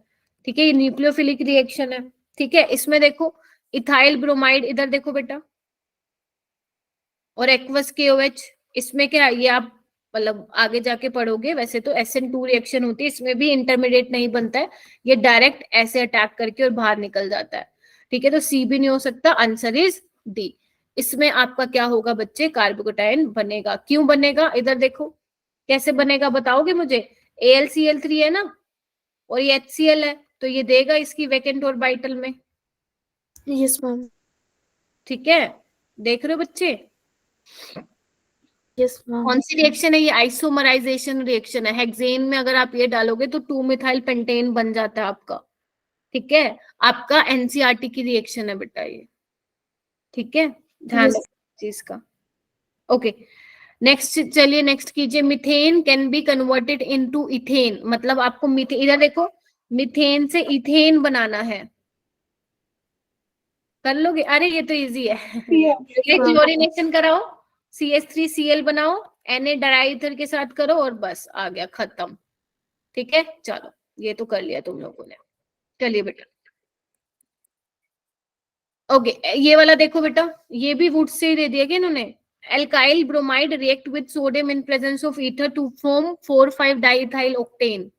ठीक है, ये न्यूक्लियोफिलिक रिएक्शन है, ठीक है। इसमें देखो इथाइल ब्रोमाइड, इधर देखो बेटा, और एक्वस KOH, इसमें क्या है, ये आप मतलब आगे जाके पढ़ोगे, वैसे तो SN2 रिएक्शन होती है, इसमें भी इंटरमीडिएट नहीं बनता है, ये डायरेक्ट ऐसे अटैक करके और बाहर निकल जाता है, ठीक है। तो सी भी नहीं हो सकता, आंसर इज डी। इसमें आपका क्या होगा बच्चे, कार्बोकेटाइन बनेगा। क्यों बनेगा, इधर देखो कैसे बनेगा बताओगे मुझे, AlCl3 है ना, और ये HCl है, तो ये देगा इसकी वैकेंट ऑर्बिटल में, यस मैम। ठीक है, देख रहे हो बच्चे, यस मैम। कौन सी रिएक्शन है ये, आइसोमराइजेशन रिएक्शन है। हेक्सेन में अगर आप ये डालोगे तो 2 मिथाइल पेंटेन बन जाता है आपका, ठीक है, आपका NCERT की रिएक्शन है बेटा ये, ठीक है, ध्यान रखिए चीज का। ओके, नेक्स्ट चलिए नेक्स्ट कीजिए, methane can be converted into ethane, मतलब आपको मिथेन, इधर देखो मिथेन से इथेन बनाना है, कर लोगे, अरे ये तो इजी है, ये क्लोरीनेशन कराओ, CH3Cl बनाओ, Na डाइईथर के साथ करो और बस आ गया खत्म, ठीक है। चलो ये तो कर लिया तुम लोगों ने, चलिए बेटा। ओके, ये वाला देखो बेटा, ये भी वुड से ही दे दिया क्या इन्होंने, alkyl bromide react with sodium in presence of ether to form 4,5 diethyl octane.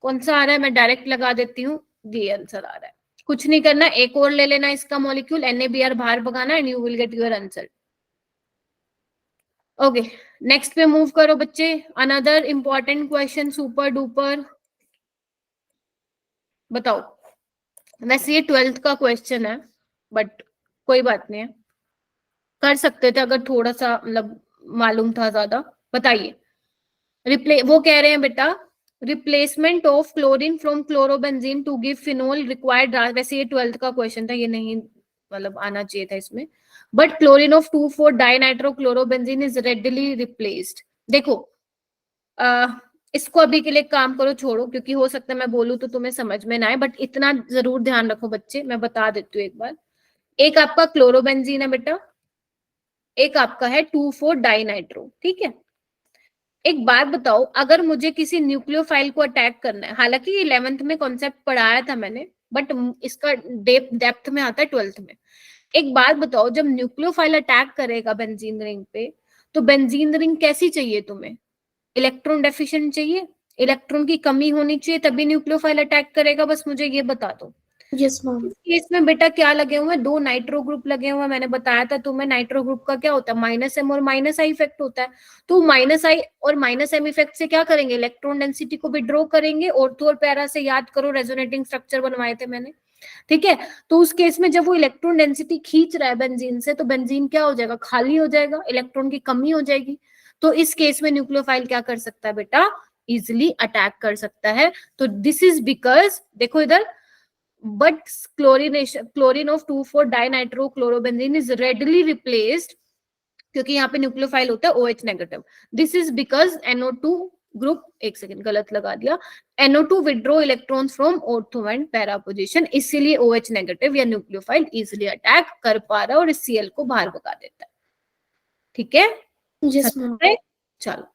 कौन सा आ रहा है, मैं डायरेक्ट लगा देती हूँ, ये आंसर आ रहा है, कुछ नहीं करना, एक और ले लेना इसका मॉलिक्यूल, NaBr बाहर भगाना and you will get your answer. Okay, next पे मूव करो बच्चे, another important question, super duper, बताओ। वैसे ये 12th का क्वेश्चन है, बट कोई बात नहीं है, कर सकते थे अगर थोड़ा सा मतलब मालूम था ज्यादा। बताइए, वो कह रहे हैं बेटा, replacement of chlorine from chlorobenzene to give phenol required, वैसे ये 12th का क्वेश्चन था, ये नहीं मतलब आना चाहिए था इसमें, but chlorine of 2,4 dinitrochlorobenzene is readily replaced. देखो इसको अभी के लिए काम करो, छोड़ो, क्योंकि हो सकता है मैं बोलूं तो तुम्हें समझ में ना आए, बट इतना जरूर ध्यान रखो बच्चे, मैं बता देती हूँ एक बार। एक आपका क्लोरोबेंजीन है बेटा, एक आपका है 2,4 डाइनाइट्रो, ठीक है। एक बात बताओ, अगर मुझे किसी न्यूक्लियोफाइल को अटैक करना है, हालांकि 11th में कॉन्सेप्ट पढ़ाया था मैंने, बट इसका डेप्थ में आता है 12th में। एक बात बताओ, जब न्यूक्लियोफाइल अटैक करेगा बेंजीन रिंग पे, तो बेंजीन रिंग कैसी चाहिए तुम्हें, इलेक्ट्रॉन डेफिशिएंट चाहिए, इलेक्ट्रॉन की कमी होनी चाहिए, तभी न्यूक्लियोफाइल अटैक करेगा, बस मुझे ये बता दो। Yes ma'am. इसमें बेटा क्या लगे हुए हैं, 2 नाइट्रो ग्रुप लगे हुए हैं, मैंने बताया था तुम्हें नाइट्रो ग्रुप का क्या होता है, -M और -I इफेक्ट होता है। तो -I और -M इफेक्ट से क्या करेंगे, इलेक्ट्रॉन डेंसिटी को विड्रॉ करेंगे, ऑर्थो और पैरा से याद करो, रेजोनेटिंग स्ट्रक्चर बनवाए थे मैंने, ठीक है। तो उस केस में जब वो इलेक्ट्रॉन डेंसिटी खींच रहा है बेंजीन से, तो बेंजीन क्या हो जाएगा, खाली हो जाएगा, इलेक्ट्रॉन की कमी हो जाएगी। तो इस केस में न्यूक्लियोफाइल क्या कर सकता है बेटा, इजिली अटैक कर सकता है। तो दिस इज बिकॉज, देखो इधर, but chlorine of 2,4 डाइनाइट्रोक्लोरोबेंजीन is readily replaced, क्योंकि यहाँ पे न्यूक्लियोफाइल होता है OH negative. This is because NO2 group, एक सेकंड गलत लगा दिया, NO2 withdraw electrons from ortho and para position, इसीलिए OH नेगेटिव या न्यूक्लियोफाइल इजिली अटैक कर पा रहा है और इस Cl को बाहर भगा देता है, ठीक है। Yes ma'am. चलो,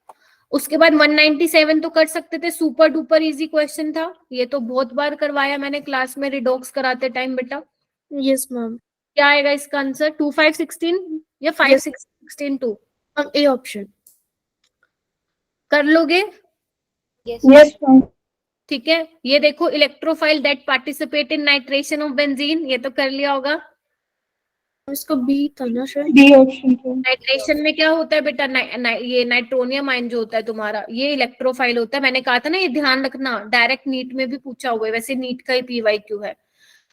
उसके बाद 197 तो कर सकते थे, सुपर डुपर इजी क्वेश्चन था, ये तो बहुत बार करवाया मैंने क्लास में रिडॉक्स कराते टाइम बेटा। Yes ma'am. क्या आएगा इसका आंसर, 2, 5, 16 या 5, 6, 16, 2? ए ऑप्शन कर लोगे, यस मैम। ठीक है। ये देखो, electrophile that participate in nitration of benzene, ये तो कर लिया होगा। इसका बी था ना शायद, बी ऑप्शन था। नाइट्रेशन में क्या होता है बेटा, ये नाइट्रोनियम आयन जो होता है तुम्हारा, ये इलेक्ट्रोफाइल होता है, मैंने कहा था ना, ये ध्यान रखना, डायरेक्ट नीट में भी पूछा हुआ है, वैसे नीट का ही PYQ है।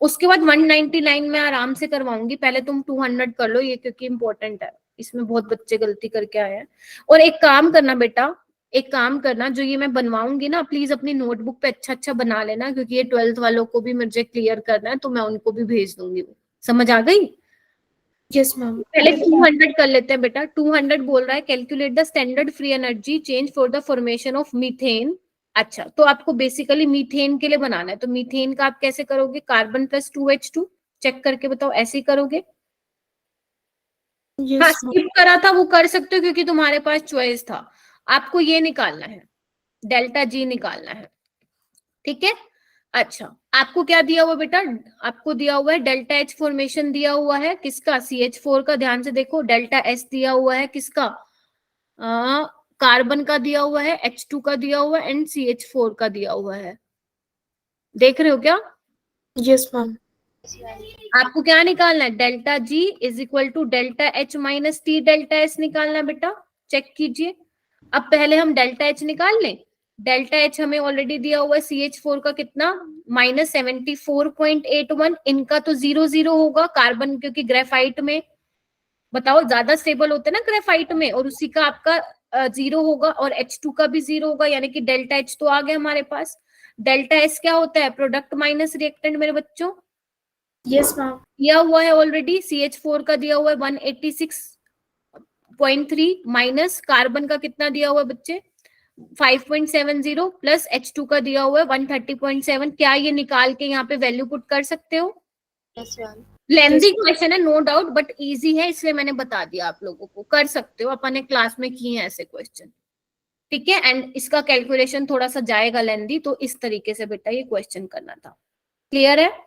उसके बाद 199 में आराम से करवाऊंगी, पहले तुम 200 कर लो ये, क्योंकि इंपॉर्टेंट है, इसमें बहुत बच्चे गलती करके आए हैं। और एक काम करना बेटा, एक काम करना, जो ये मैं बनवाऊंगी ना, प्लीज अपनी नोटबुक पे अच्छा अच्छा बना लेना, क्योंकि ये 12th वालों को भी मुझे क्लियर करना है, तो मैं उनको भी भेज दूंगी। समझ आ गई? Yes ma'am. पहले 200 कर लेते हैं बेटा। 200 बोल रहा है, calculate the standard free energy change for the formation of methane अच्छा, तो आपको बेसिकली मीथेन के लिए बनाना है, तो मीथेन का आप कैसे करोगे? कार्बन प्लस 2H2 चेक करके बताओ, ऐसे ही करोगे? हाँ, यस मैम। स्किप करा था वो कर सकते हो क्योंकि तुम्हारे पास चॉइस था। आपको ये निकालना है, डेल्टा जी निकालना है, ठीक है। अच्छा, आपको क्या दिया हुआ बेटा? आपको दिया हुआ है डेल्टा एच फॉर्मेशन दिया हुआ है, किसका? CH4 का। ध्यान से देखो, डेल्टा एस दिया हुआ है किसका? कार्बन का दिया हुआ है, H2 का दिया हुआ है, एंड CH4 का दिया हुआ है। देख रहे हो क्या? Yes ma'am. आपको क्या निकालना है? Delta G is equal to delta H minus T delta S निकालना है बेटा। चेक कीजिए। अब पहले हम डेल्टा एच निकाल लें। डेल्टा एच हमें ऑलरेडी दिया हुआ है CH4 का कितना? -74.81। इनका तो 0 होगा, कार्बन क्योंकि ग्रेफाइट में, बताओ, ज्यादा स्टेबल होते हैं ना ग्रेफाइट में, और उसी का आपका 0 होगा, और H2 का भी 0 होगा, यानी कि डेल्टा एच तो आ गया हमारे पास। डेल्टा एस क्या होता है? प्रोडक्ट माइनस रिएक्टेंट मेरे बच्चों। Yes ma'am. दिया हुआ है ऑलरेडी, CH4 का दिया हुआ है 186.3 माइनस कार्बन का कितना दिया हुआ है बच्चे? 5.70 प्लस H2 का दिया हुआ है 130.7। क्या ये निकाल के यहाँ पे वैल्यू पुट कर सकते हो? Yes ma'am. लेंथी क्वेश्चन है नो डाउट, बट इजी है इसलिए मैंने बता दिया आप लोगों को। कर सकते हो, अपन ने क्लास में किए हैं ऐसे क्वेश्चन, ठीक है। एंड इसका कैलकुलेशन थोड़ा सा जाएगा लेंथी, तो इस तरीके से बेटा ये क्वेश्चन करना था। क्लियर है?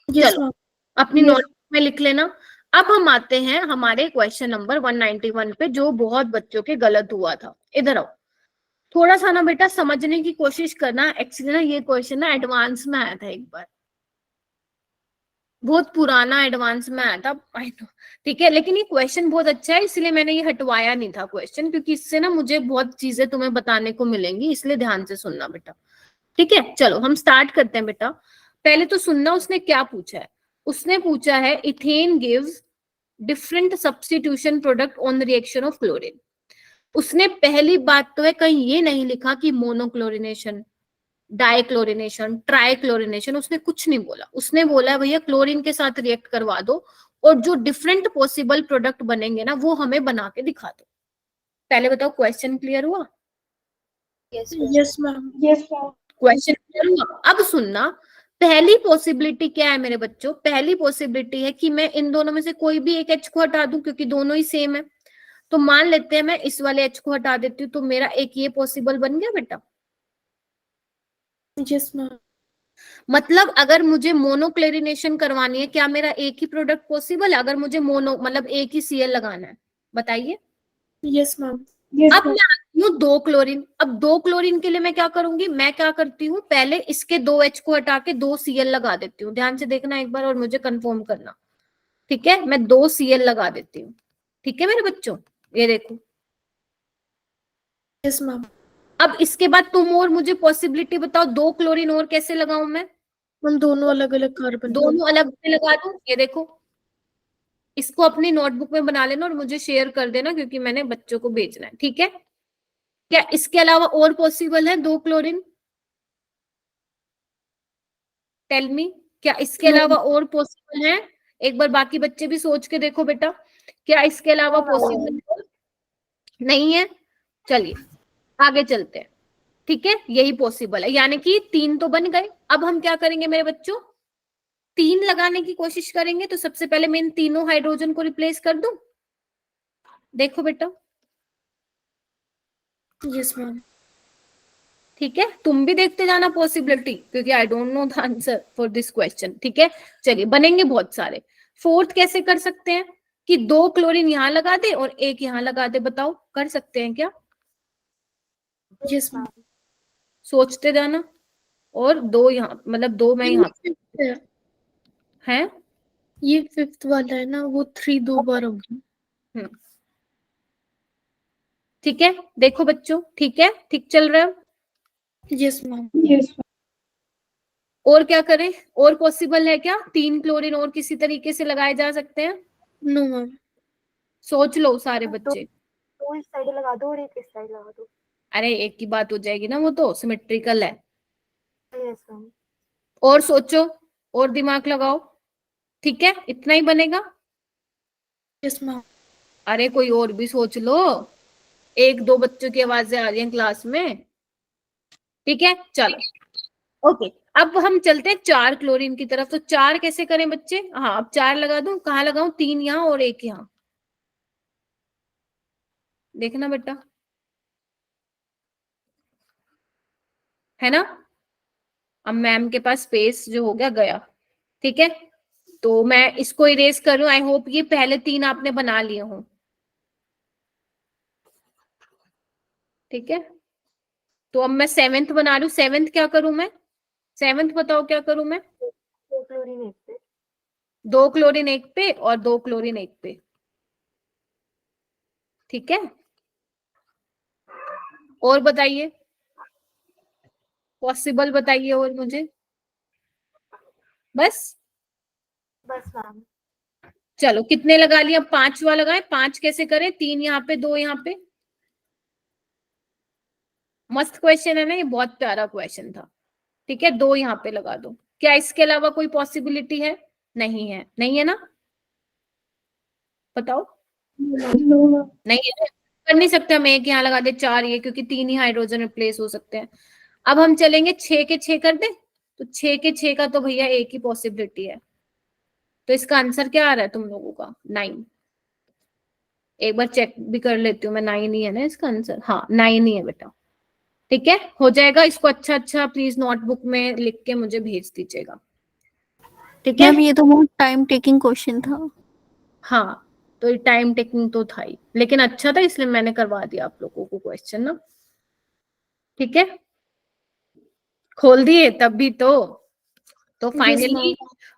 यस चलो मैम। अपनी नोट में लिख लेना। अब हम आते हैं हमारे क्वेश्चन नंबर 191 पे, जो बहुत बच्चों के गलत हुआ था। इधर आओ, थोड़ा सा ना बेटा समझने की कोशिश करना। एक्चुअली ना ये क्वेश्चन ना एडवांस में आया था एक बार, बहुत पुराना एडवांस में आया था, ठीक है। लेकिन ये क्वेश्चन बहुत अच्छा है, इसलिए मैंने ये हटवाया नहीं था क्वेश्चन, क्योंकि इससे ना मुझे बहुत चीजें तुम्हें बताने को मिलेंगी, इसलिए ध्यान से सुनना बेटा, ठीक है। चलो हम स्टार्ट करते हैं बेटा। पहले तो सुनना उसने क्या पूछा है। उसने पूछा है ethane gives different substitution product on reaction of chlorine. उसने पहली बात तो है कहीं ये नहीं लिखा कि मोनोक्लोरिनेशन, डाइक्लोरिनेशन, ट्राइक्लोरिनेशन, उसने कुछ नहीं बोला। उसने बोला भैया क्लोरीन के साथ रिएक्ट करवा दो, और जो डिफरेंट पॉसिबल प्रोडक्ट बनेंगे ना वो हमें बना के दिखा दो। पहले बताओ क्वेश्चन क्लियर हुआ? Yes yes ma'am. Yes ma'am. Question clear हुआ? अब सुनना, पहली पॉसिबिलिटी क्या है मेरे बच्चों? पहली पॉसिबिलिटी है कि मैं इन दोनों में से कोई भी एक H को हटा दूं, क्योंकि दोनों ही सेम है। तो मान लेते हैं मैं इस वाले H को हटा देती हूँ, तो मेरा एक ये पॉसिबल बन गया बेटा। Yes ma'am. मतलब अगर मुझे मोनोक्लोरिनेशन करवानी है, क्या मेरा एक ही प्रोडक्ट पॉसिबल है? अगर मुझे मोनो मतलब एक ही Cl लगाना है, बताइए। Yes ma'am. अब मैं आती हूँ 2 क्लोरीन। अब 2 क्लोरीन के लिए मैं क्या करूंगी? मैं क्या करती हूँ, पहले इसके 2 H को हटा के 2 Cl लगा देती हूँ। ध्यान से देखना एक बार और मुझे कंफर्म करना, ठीक है। मैं 2 Cl लगा देती हूँ, ठीक है मेरे बच्चों, ये देखो। Yes ma'am. अब इसके बाद तुम और मुझे पॉसिबिलिटी बताओ, 2 क्लोरीन और कैसे लगाऊं मैं? हम दोनों अलग अलग कार्बन। दोनों अलग से लगा दूं, ये देखो। इसको अपनी नोटबुक में बना लेना और मुझे शेयर कर देना, क्योंकि मैंने बच्चों को भेजना है, ठीक है। क्या इसके अलावा और पॉसिबल है 2 क्लोरीन? टेल मी, क्या इसके अलावा और पॉसिबल है? एक बार बाकी बच्चे भी सोच के देखो बेटा, क्या इसके अलावा पॉसिबल है? नहीं है? चलिए आगे चलते हैं, ठीक है। यही पॉसिबल है, यानी कि 3 तो बन गए। अब हम क्या करेंगे मेरे बच्चों? 3 लगाने की कोशिश करेंगे। तो सबसे पहले मैं इन तीनों हाइड्रोजन को रिप्लेस कर दूं। देखो बेटा, यस मैम। ठीक है। तुम भी देखते जाना पॉसिबिलिटी, क्योंकि I don't know the answer for this question, ठीक है। चलिए बनेंगे बहुत सारे। फोर्थ कैसे कर सकते हैं कि 2 क्लोरीन यहां लगा दे और एक यहां लगा दे? बताओ कर सकते हैं क्या? Yes ma'am. सोचते जाना। और 2 यहाँ, मतलब 2 मैं यहाँ है। ये फिफ्थ वाला है ना, वो 3 2 बार होगी। ठीक है, देखो बच्चों, ठीक है, ठीक चल रहा है। Yes ma'am. यस और क्या करें? और पॉसिबल है क्या? 3 क्लोरीन और किसी तरीके से लगाए जा सकते हैं? No ma'am. सोच लो सारे बच्चे। तो इस साइड लगा दो और एक इस साइड लगा दो। अरे एक की बात हो जाएगी ना, वो तो सिमेट्रिकल है। Yes ma'am. और सोचो, और दिमाग लगाओ, ठीक है। इतना ही बनेगा? Yes ma'am. अरे कोई और भी सोच लो। 1 2 बच्चों की आवाजें आ रही हैं क्लास में। ठीक है, चलो ओके। अब हम चलते हैं 4 क्लोरीन की तरफ। तो 4 कैसे करें बच्चे? हाँ, अब 4 लगा दूं, कहाँ लगाऊं? 3 यहाँ और 1 यहाँ, देखना बेटा, है ना। अब मैम के पास स्पेस जो हो गया, ठीक है। तो मैं इसको इरेज करूं। आई होप ये पहले 3 आपने बना लिए हों, ठीक है। तो अब मैं 7th बना रही हूँ। 7th क्या करूं मैं? 7th बताओ क्या करूं मैं? 2 क्लोरीन 1 पे। 2 क्लोरीन 1 पे और 2 क्लोरीन 1 पे, ठीक है। और बताइए, पॉसिबल बताइए और मुझे, बस। बस मैम। चलो कितने लगा लिया? 5वां लगाए। 5 कैसे करें? 3 यहाँ पे, 2 यहाँ पे। मस्त क्वेश्चन है ना ये, बहुत प्यारा क्वेश्चन था, ठीक है। 2 यहाँ पे लगा दो। क्या इसके अलावा कोई पॉसिबिलिटी है? नहीं है, नहीं है ना, बताओ। नहीं है, कर नहीं सकते हम। 1 यहाँ लगा दे, 4 ये, क्योंकि 3 ही हाइड्रोजन रिप्लेस हो सकते हैं। अब हम चलेंगे 6 के 6 कर दे। तो 6 के 6 का तो भैया एक ही पॉसिबिलिटी है। तो इसका आंसर क्या आ रहा है तुम लोगों का? 9। एक बार चेक भी कर लेती हूँ मैं, 9 ही है ना इसका आंसर। हाँ, 9 ही है बेटा, ठीक है, हो जाएगा। इसको अच्छा अच्छा प्लीज नोटबुक में लिख के मुझे भेज दीजिएगा, ठीक है। मैम ये तो बहुत टाइम टेकिंग क्वेश्चन था। हाँ, तो टाइम टेकिंग तो था ही, लेकिन अच्छा था, इसलिए मैंने करवा दिया आप लोगों को क्वेश्चन ना, ठीक है। खोल दिए तब भी तो फाइनली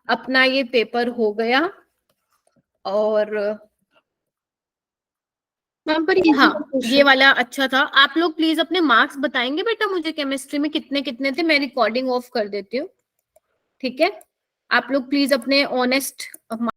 अपना ये पेपर हो गया। और मैम पर हाँ, ये वाला अच्छा था। आप लोग प्लीज अपने मार्क्स बताएंगे बेटा मुझे, केमिस्ट्री में कितने कितने थे? मैं रिकॉर्डिंग ऑफ कर देती हूँ, ठीक है। आप लोग प्लीज अपने ऑनेस्ट